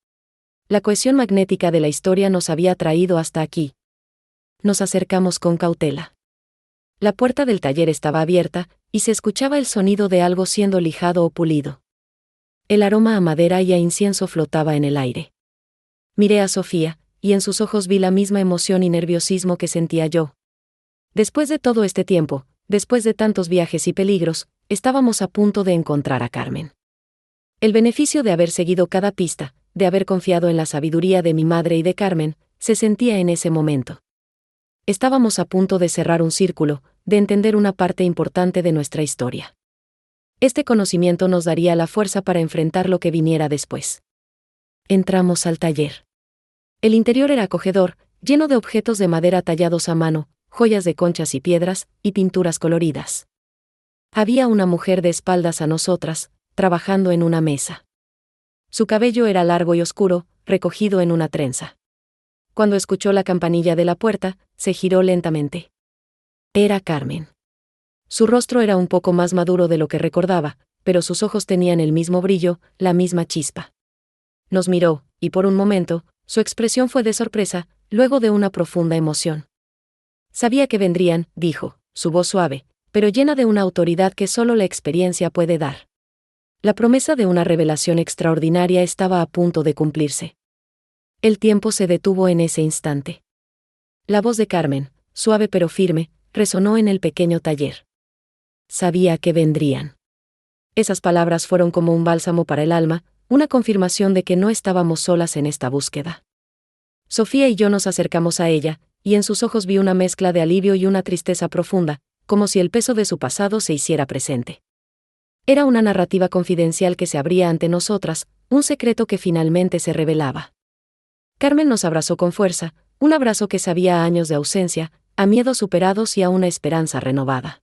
La cohesión magnética de la historia nos había traído hasta aquí. Nos acercamos con cautela. La puerta del taller estaba abierta, y se escuchaba el sonido de algo siendo lijado o pulido. El aroma a madera y a incienso flotaba en el aire. Miré a Sofía, y en sus ojos vi la misma emoción y nerviosismo que sentía yo. Después de todo este tiempo, después de tantos viajes y peligros, estábamos a punto de encontrar a Carmen. El beneficio de haber seguido cada pista, de haber confiado en la sabiduría de mi madre y de Carmen, se sentía en ese momento. Estábamos a punto de cerrar un círculo, de entender una parte importante de nuestra historia. Este conocimiento nos daría la fuerza para enfrentar lo que viniera después. Entramos al taller. El interior era acogedor, lleno de objetos de madera tallados a mano, joyas de conchas y piedras, y pinturas coloridas. Había una mujer de espaldas a nosotras, trabajando en una mesa. Su cabello era largo y oscuro, recogido en una trenza. Cuando escuchó la campanilla de la puerta, se giró lentamente. Era Carmen. Su rostro era un poco más maduro de lo que recordaba, pero sus ojos tenían el mismo brillo, la misma chispa. Nos miró, y por un momento, su expresión fue de sorpresa, luego de una profunda emoción. Sabía que vendrían, dijo, su voz suave, pero llena de una autoridad que solo la experiencia puede dar. La promesa de una revelación extraordinaria estaba a punto de cumplirse. El tiempo se detuvo en ese instante. La voz de Carmen, suave pero firme, resonó en el pequeño taller. Sabía que vendrían. Esas palabras fueron como un bálsamo para el alma, una confirmación de que no estábamos solas en esta búsqueda. Sofía y yo nos acercamos a ella, y en sus ojos vi una mezcla de alivio y una tristeza profunda, como si el peso de su pasado se hiciera presente. Era una narrativa confidencial que se abría ante nosotras, un secreto que finalmente se revelaba. Carmen nos abrazó con fuerza, un abrazo que sabía a años de ausencia, a miedos superados y a una esperanza renovada.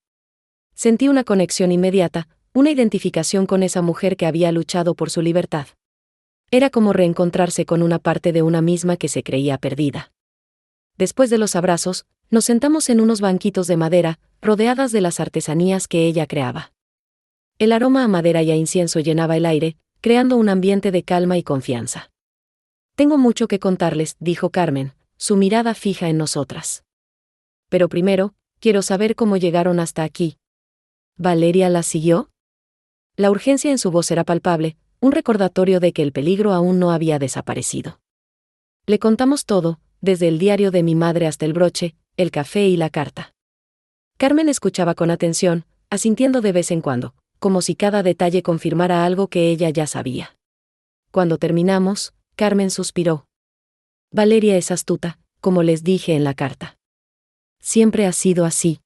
Sentí una conexión inmediata, una identificación con esa mujer que había luchado por su libertad. Era como reencontrarse con una parte de una misma que se creía perdida. Después de los abrazos, nos sentamos en unos banquitos de madera, rodeadas de las artesanías que ella creaba. El aroma a madera y a incienso llenaba el aire, creando un ambiente de calma y confianza. Tengo mucho que contarles, dijo Carmen, su mirada fija en nosotras. Pero primero, quiero saber cómo llegaron hasta aquí. ¿Valeria la siguió? La urgencia en su voz era palpable, un recordatorio de que el peligro aún no había desaparecido. Le contamos todo, desde el diario de mi madre hasta el broche, el café y la carta. Carmen escuchaba con atención, asintiendo de vez en cuando, como si cada detalle confirmara algo que ella ya sabía. Cuando terminamos, Carmen suspiró. Valeria es astuta, como les dije en la carta. Siempre ha sido así.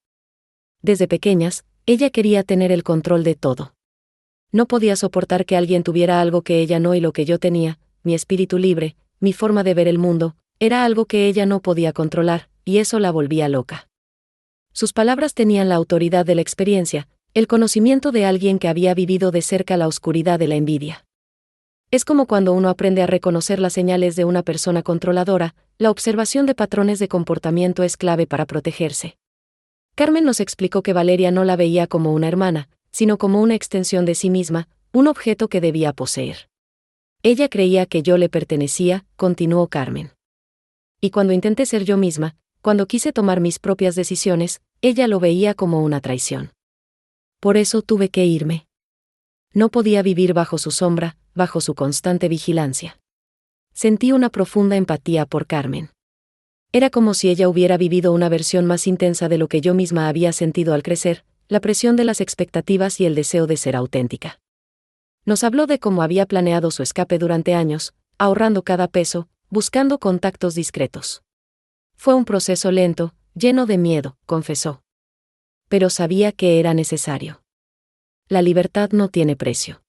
Desde pequeñas, ella quería tener el control de todo. No podía soportar que alguien tuviera algo que ella no y lo que yo tenía, mi espíritu libre, mi forma de ver el mundo, era algo que ella no podía controlar, y eso la volvía loca. Sus palabras tenían la autoridad de la experiencia, el conocimiento de alguien que había vivido de cerca la oscuridad de la envidia. Es como cuando uno aprende a reconocer las señales de una persona controladora, la observación de patrones de comportamiento es clave para protegerse. Carmen nos explicó que Valeria no la veía como una hermana, sino como una extensión de sí misma, un objeto que debía poseer. Ella creía que yo le pertenecía, continuó Carmen. Y cuando intenté ser yo misma, cuando quise tomar mis propias decisiones, ella lo veía como una traición. Por eso tuve que irme. No podía vivir bajo su sombra, bajo su constante vigilancia. Sentí una profunda empatía por Carmen. Era como si ella hubiera vivido una versión más intensa de lo que yo misma había sentido al crecer, la presión de las expectativas y el deseo de ser auténtica. Nos habló de cómo había planeado su escape durante años, ahorrando cada peso, buscando contactos discretos. Fue un proceso lento, lleno de miedo, confesó. Pero sabía que era necesario. La libertad no tiene precio.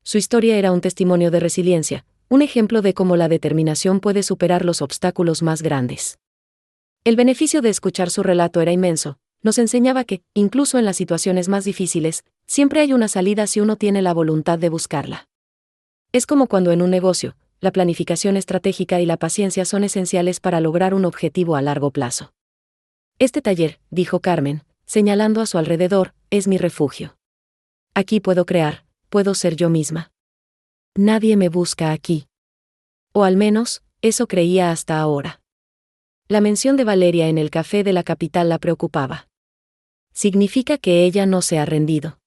Su historia era un testimonio de resiliencia, un ejemplo de cómo la determinación puede superar los obstáculos más grandes. El beneficio de escuchar su relato era inmenso, nos enseñaba que, incluso en las situaciones más difíciles, siempre hay una salida si uno tiene la voluntad de buscarla. Es como cuando en un negocio, la planificación estratégica y la paciencia son esenciales para lograr un objetivo a largo plazo. Este taller, dijo Carmen, señalando a su alrededor, es mi refugio. Aquí puedo crear, puedo ser yo misma. Nadie me busca aquí. O al menos, eso creía hasta ahora. La mención de Valeria en el café de la capital la preocupaba. Significa que ella no se ha rendido.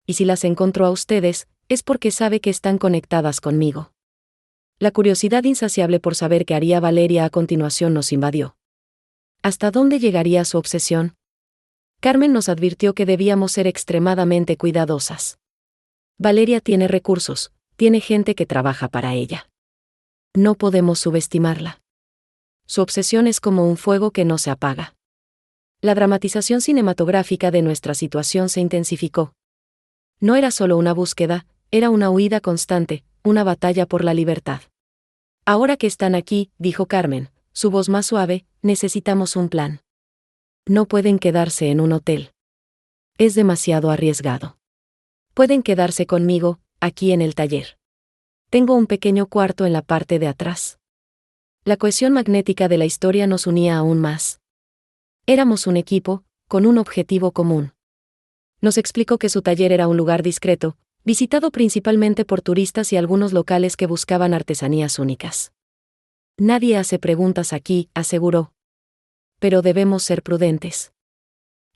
Y si las encontró a ustedes, es porque sabe que están conectadas conmigo. La curiosidad insaciable por saber qué haría Valeria a continuación nos invadió. ¿Hasta dónde llegaría su obsesión? Carmen nos advirtió que debíamos ser extremadamente cuidadosas. Valeria tiene recursos, tiene gente que trabaja para ella. No podemos subestimarla. Su obsesión es como un fuego que no se apaga. La dramatización cinematográfica de nuestra situación se intensificó. No era solo una búsqueda, era una huida constante, una batalla por la libertad. Ahora que están aquí, dijo Carmen, su voz más suave, necesitamos un plan. No pueden quedarse en un hotel. Es demasiado arriesgado. Pueden quedarse conmigo, aquí en el taller. Tengo un pequeño cuarto en la parte de atrás. La cohesión magnética de la historia nos unía aún más. Éramos un equipo, con un objetivo común. Nos explicó que su taller era un lugar discreto, visitado principalmente por turistas y algunos locales que buscaban artesanías únicas. Nadie hace preguntas aquí, aseguró. Pero debemos ser prudentes.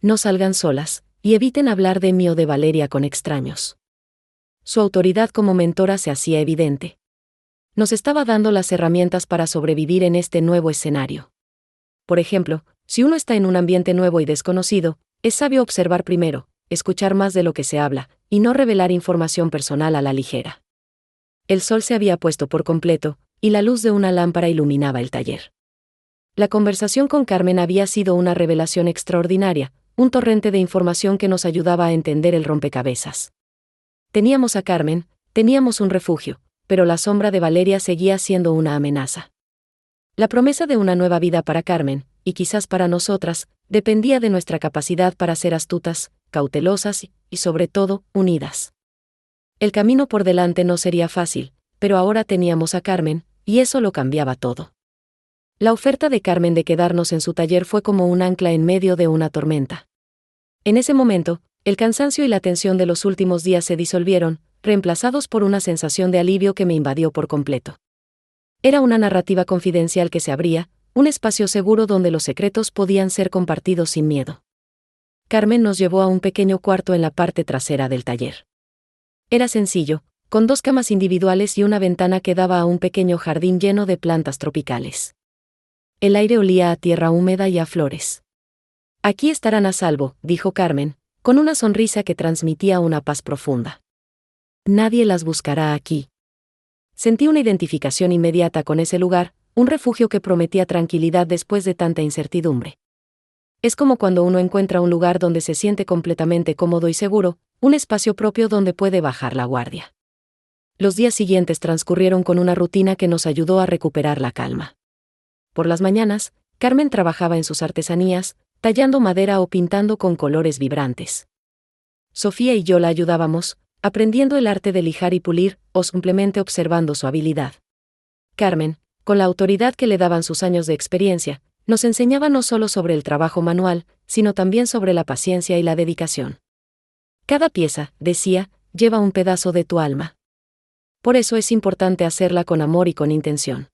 No salgan solas, y eviten hablar de mí o de Valeria con extraños. Su autoridad como mentora se hacía evidente. Nos estaba dando las herramientas para sobrevivir en este nuevo escenario. Por ejemplo, si uno está en un ambiente nuevo y desconocido, es sabio observar primero, escuchar más de lo que se habla, y no revelar información personal a la ligera. El sol se había puesto por completo, y la luz de una lámpara iluminaba el taller. La conversación con Carmen había sido una revelación extraordinaria, un torrente de información que nos ayudaba a entender el rompecabezas. Teníamos a Carmen, teníamos un refugio, pero la sombra de Valeria seguía siendo una amenaza. La promesa de una nueva vida para Carmen, y quizás para nosotras, dependía de nuestra capacidad para ser astutas, cautelosas y, sobre todo, unidas. El camino por delante no sería fácil, pero ahora teníamos a Carmen, y eso lo cambiaba todo. La oferta de Carmen de quedarnos en su taller fue como un ancla en medio de una tormenta. En ese momento, el cansancio y la tensión de los últimos días se disolvieron, reemplazados por una sensación de alivio que me invadió por completo. Era una narrativa confidencial que se abría, un espacio seguro donde los secretos podían ser compartidos sin miedo. Carmen nos llevó a un pequeño cuarto en la parte trasera del taller. Era sencillo, con 2 camas individuales y una ventana que daba a un pequeño jardín lleno de plantas tropicales. El aire olía a tierra húmeda y a flores. Aquí estarán a salvo, dijo Carmen, con una sonrisa que transmitía una paz profunda. Nadie las buscará aquí. Sentí una identificación inmediata con ese lugar, un refugio que prometía tranquilidad después de tanta incertidumbre. Es como cuando uno encuentra un lugar donde se siente completamente cómodo y seguro, un espacio propio donde puede bajar la guardia. Los días siguientes transcurrieron con una rutina que nos ayudó a recuperar la calma. Por las mañanas, Carmen trabajaba en sus artesanías, tallando madera o pintando con colores vibrantes. Sofía y yo la ayudábamos, aprendiendo el arte de lijar y pulir, o simplemente observando su habilidad. Carmen, con la autoridad que le daban sus años de experiencia, nos enseñaba no solo sobre el trabajo manual, sino también sobre la paciencia y la dedicación. Cada pieza, decía, lleva un pedazo de tu alma. Por eso es importante hacerla con amor y con intención.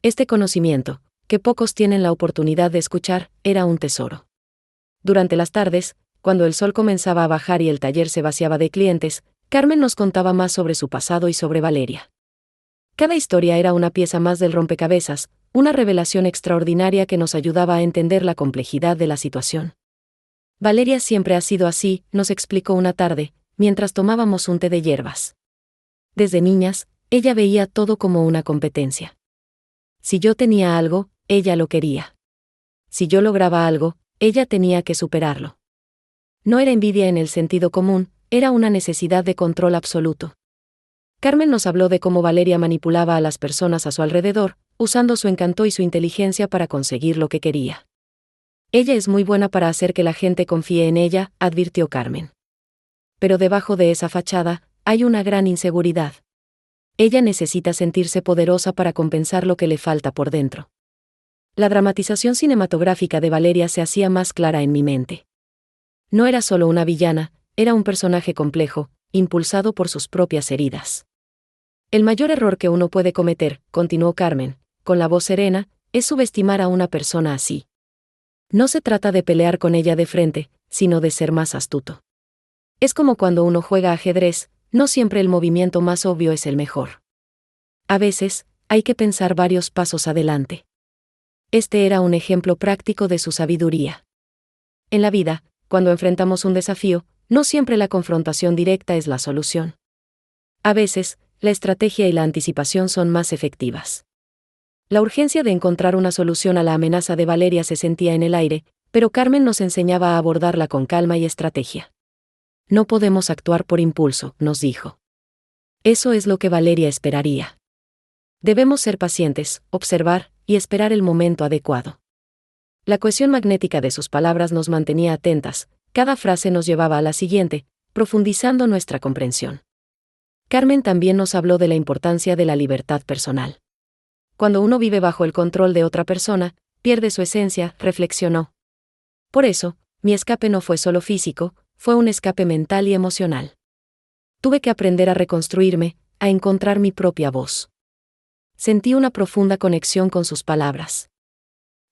Este conocimiento, que pocos tienen la oportunidad de escuchar, era un tesoro. Durante las tardes, cuando el sol comenzaba a bajar y el taller se vaciaba de clientes, Carmen nos contaba más sobre su pasado y sobre Valeria. Cada historia era una pieza más del rompecabezas, una revelación extraordinaria que nos ayudaba a entender la complejidad de la situación. Valeria siempre ha sido así, nos explicó una tarde, mientras tomábamos un té de hierbas. Desde niñas, ella veía todo como una competencia. Si yo tenía algo, ella lo quería. Si yo lograba algo, ella tenía que superarlo. No era envidia en el sentido común, era una necesidad de control absoluto. Carmen nos habló de cómo Valeria manipulaba a las personas a su alrededor, usando su encanto y su inteligencia para conseguir lo que quería. Ella es muy buena para hacer que la gente confíe en ella, advirtió Carmen. Pero debajo de esa fachada, hay una gran inseguridad. Ella necesita sentirse poderosa para compensar lo que le falta por dentro. La dramatización cinematográfica de Valeria se hacía más clara en mi mente. No era solo una villana, era un personaje complejo, impulsado por sus propias heridas. El mayor error que uno puede cometer, continuó Carmen, con la voz serena, es subestimar a una persona así. No se trata de pelear con ella de frente, sino de ser más astuto. Es como cuando uno juega ajedrez, no siempre el movimiento más obvio es el mejor. A veces, hay que pensar varios pasos adelante. Este era un ejemplo práctico de su sabiduría. En la vida, cuando enfrentamos un desafío, no siempre la confrontación directa es la solución. A veces, la estrategia y la anticipación son más efectivas. La urgencia de encontrar una solución a la amenaza de Valeria se sentía en el aire, pero Carmen nos enseñaba a abordarla con calma y estrategia. No podemos actuar por impulso, nos dijo. Eso es lo que Valeria esperaría. Debemos ser pacientes, observar, y esperar el momento adecuado. La cohesión magnética de sus palabras nos mantenía atentas, cada frase nos llevaba a la siguiente, profundizando nuestra comprensión. Carmen también nos habló de la importancia de la libertad personal. Cuando uno vive bajo el control de otra persona, pierde su esencia, reflexionó. Por eso, mi escape no fue solo físico, fue un escape mental y emocional. Tuve que aprender a reconstruirme, a encontrar mi propia voz. Sentí una profunda conexión con sus palabras.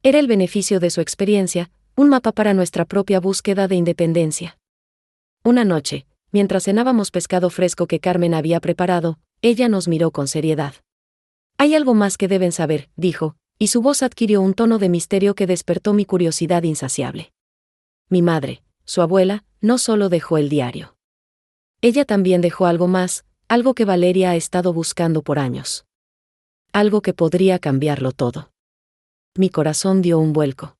Era el beneficio de su experiencia, un mapa para nuestra propia búsqueda de independencia. Una noche, mientras cenábamos pescado fresco que Carmen había preparado, ella nos miró con seriedad. Hay algo más que deben saber, dijo, y su voz adquirió un tono de misterio que despertó mi curiosidad insaciable. Mi madre, su abuela, no solo dejó el diario. Ella también dejó algo más, algo que Valeria ha estado buscando por años. Algo que podría cambiarlo todo. Mi corazón dio un vuelco.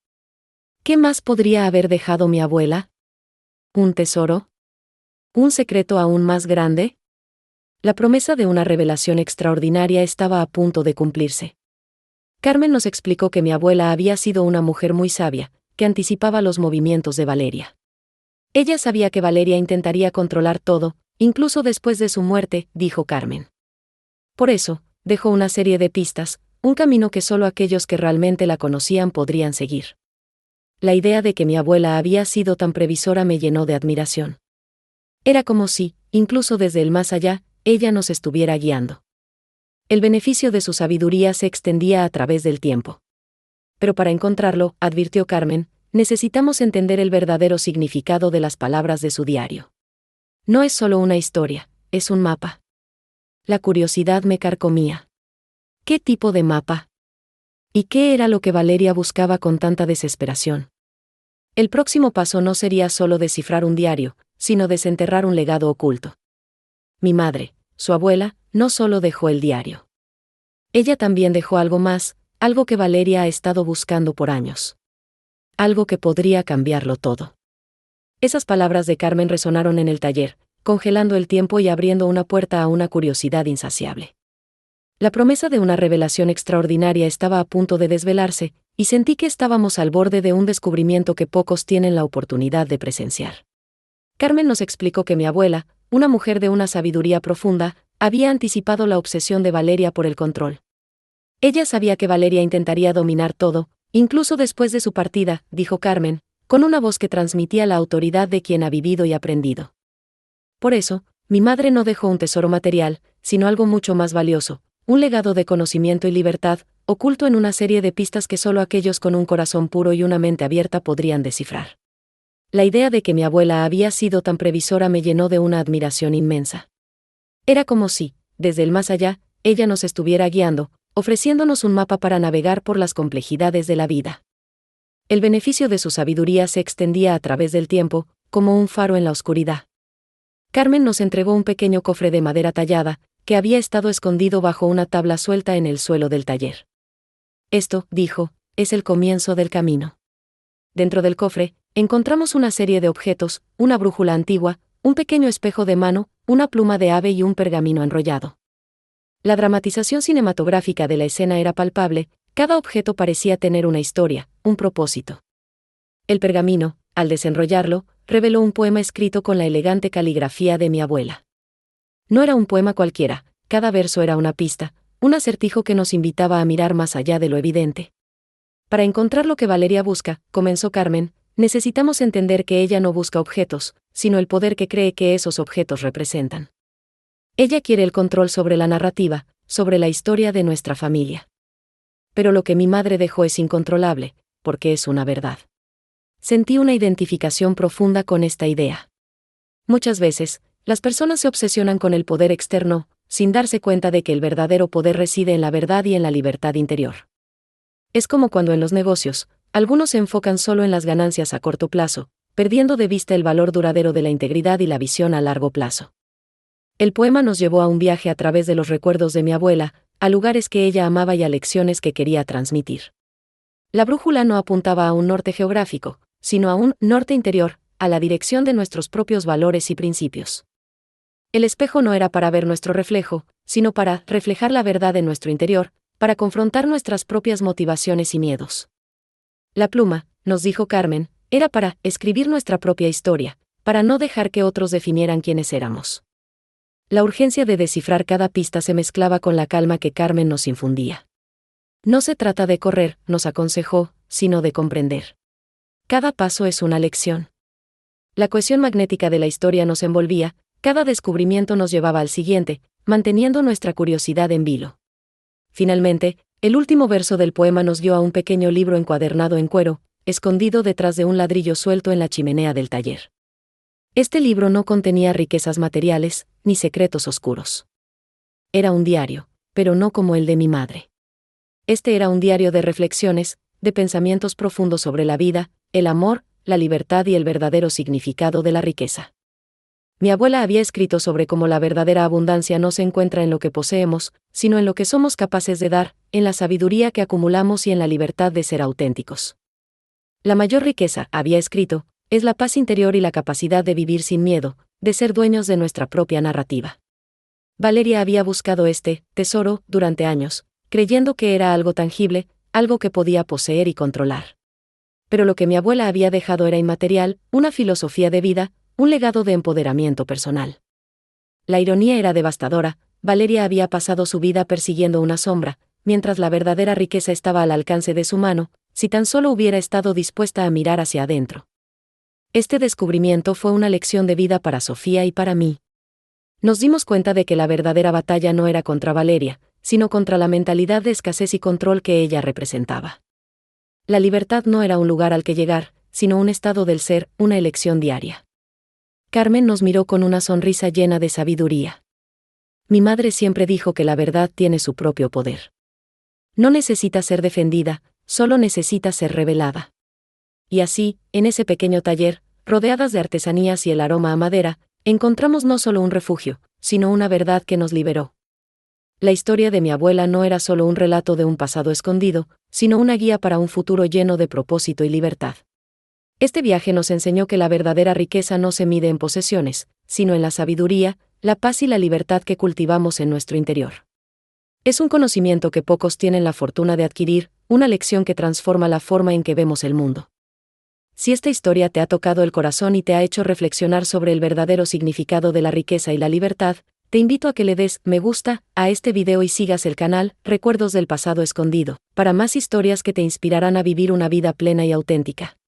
¿Qué más podría haber dejado mi abuela? ¿Un tesoro? ¿Un secreto aún más grande? La promesa de una revelación extraordinaria estaba a punto de cumplirse. Carmen nos explicó que mi abuela había sido una mujer muy sabia, que anticipaba los movimientos de Valeria. Ella sabía que Valeria intentaría controlar todo, incluso después de su muerte, dijo Carmen. Por eso, dejó una serie de pistas, un camino que solo aquellos que realmente la conocían podrían seguir. La idea de que mi abuela había sido tan previsora me llenó de admiración. Era como si, incluso desde el más allá, ella nos estuviera guiando. El beneficio de su sabiduría se extendía a través del tiempo. Pero para encontrarlo, advirtió Carmen, necesitamos entender el verdadero significado de las palabras de su diario. No es solo una historia, es un mapa. La curiosidad me carcomía. ¿Qué tipo de mapa? ¿Y qué era lo que Valeria buscaba con tanta desesperación? El próximo paso no sería solo descifrar un diario, sino desenterrar un legado oculto. Mi madre, su abuela, no solo dejó el diario. Ella también dejó algo más, algo que Valeria ha estado buscando por años. Algo que podría cambiarlo todo. Esas palabras de Carmen resonaron en el taller, congelando el tiempo y abriendo una puerta a una curiosidad insaciable. La promesa de una revelación extraordinaria estaba a punto de desvelarse, y sentí que estábamos al borde de un descubrimiento que pocos tienen la oportunidad de presenciar. Carmen nos explicó que mi abuela, una mujer de una sabiduría profunda, había anticipado la obsesión de Valeria por el control. Ella sabía que Valeria intentaría dominar todo, incluso después de su partida, dijo Carmen, con una voz que transmitía la autoridad de quien ha vivido y aprendido. Por eso, mi madre no dejó un tesoro material, sino algo mucho más valioso, un legado de conocimiento y libertad, oculto en una serie de pistas que solo aquellos con un corazón puro y una mente abierta podrían descifrar. La idea de que mi abuela había sido tan previsora me llenó de una admiración inmensa. Era como si, desde el más allá, ella nos estuviera guiando, ofreciéndonos un mapa para navegar por las complejidades de la vida. El beneficio de su sabiduría se extendía a través del tiempo, como un faro en la oscuridad. Carmen nos entregó un pequeño cofre de madera tallada, que había estado escondido bajo una tabla suelta en el suelo del taller. Esto, dijo, es el comienzo del camino. Dentro del cofre, encontramos una serie de objetos, una brújula antigua, un pequeño espejo de mano, una pluma de ave y un pergamino enrollado. La dramatización cinematográfica de la escena era palpable, cada objeto parecía tener una historia, un propósito. El pergamino, al desenrollarlo, reveló un poema escrito con la elegante caligrafía de mi abuela. No era un poema cualquiera, cada verso era una pista, un acertijo que nos invitaba a mirar más allá de lo evidente. Para encontrar lo que Valeria busca, comenzó Carmen, necesitamos entender que ella no busca objetos, sino el poder que cree que esos objetos representan. Ella quiere el control sobre la narrativa, sobre la historia de nuestra familia. Pero lo que mi madre dejó es incontrolable, porque es una verdad. Sentí una identificación profunda con esta idea. Muchas veces, las personas se obsesionan con el poder externo, sin darse cuenta de que el verdadero poder reside en la verdad y en la libertad interior. Es como cuando en los negocios, algunos se enfocan solo en las ganancias a corto plazo, perdiendo de vista el valor duradero de la integridad y la visión a largo plazo. El poema nos llevó a un viaje a través de los recuerdos de mi abuela, a lugares que ella amaba y a lecciones que quería transmitir. La brújula no apuntaba a un norte geográfico, sino a un norte interior, a la dirección de nuestros propios valores y principios. El espejo no era para ver nuestro reflejo, sino para reflejar la verdad en nuestro interior, para confrontar nuestras propias motivaciones y miedos. La pluma, nos dijo Carmen, era para escribir nuestra propia historia, para no dejar que otros definieran quiénes éramos. La urgencia de descifrar cada pista se mezclaba con la calma que Carmen nos infundía. No se trata de correr, nos aconsejó, sino de comprender. Cada paso es una lección. La cohesión magnética de la historia nos envolvía, cada descubrimiento nos llevaba al siguiente, manteniendo nuestra curiosidad en vilo. Finalmente, el último verso del poema nos dio a un pequeño libro encuadernado en cuero, escondido detrás de un ladrillo suelto en la chimenea del taller. Este libro no contenía riquezas materiales, ni secretos oscuros. Era un diario, pero no como el de mi madre. Este era un diario de reflexiones, de pensamientos profundos sobre la vida, el amor, la libertad y el verdadero significado de la riqueza. Mi abuela había escrito sobre cómo la verdadera abundancia no se encuentra en lo que poseemos, sino en lo que somos capaces de dar, en la sabiduría que acumulamos y en la libertad de ser auténticos. La mayor riqueza, había escrito, es la paz interior y la capacidad de vivir sin miedo, de ser dueños de nuestra propia narrativa. Valeria había buscado este tesoro durante años, creyendo que era algo tangible, algo que podía poseer y controlar. pero lo que mi abuela había dejado era inmaterial, una filosofía de vida, un legado de empoderamiento personal. La ironía era devastadora. Valeria había pasado su vida persiguiendo una sombra, mientras la verdadera riqueza estaba al alcance de su mano, si tan solo hubiera estado dispuesta a mirar hacia adentro. Este descubrimiento fue una lección de vida para Sofía y para mí. Nos dimos cuenta de que la verdadera batalla no era contra Valeria, sino contra la mentalidad de escasez y control que ella representaba. La libertad no era un lugar al que llegar, sino un estado del ser, una elección diaria. Carmen nos miró con una sonrisa llena de sabiduría. Mi madre siempre dijo que la verdad tiene su propio poder. No necesita ser defendida, solo necesita ser revelada. Y así, en ese pequeño taller, rodeadas de artesanías y el aroma a madera, encontramos no solo un refugio, sino una verdad que nos liberó. La historia de mi abuela no era solo un relato de un pasado escondido, sino una guía para un futuro lleno de propósito y libertad. Este viaje nos enseñó que la verdadera riqueza no se mide en posesiones, sino en la sabiduría, la paz y la libertad que cultivamos en nuestro interior. Es un conocimiento que pocos tienen la fortuna de adquirir, una lección que transforma la forma en que vemos el mundo. Si esta historia te ha tocado el corazón y te ha hecho reflexionar sobre el verdadero significado de la riqueza y la libertad, te invito a que le des me gusta a este video y sigas el canal Recuerdos del Pasado Escondido, para más historias que te inspirarán a vivir una vida plena y auténtica.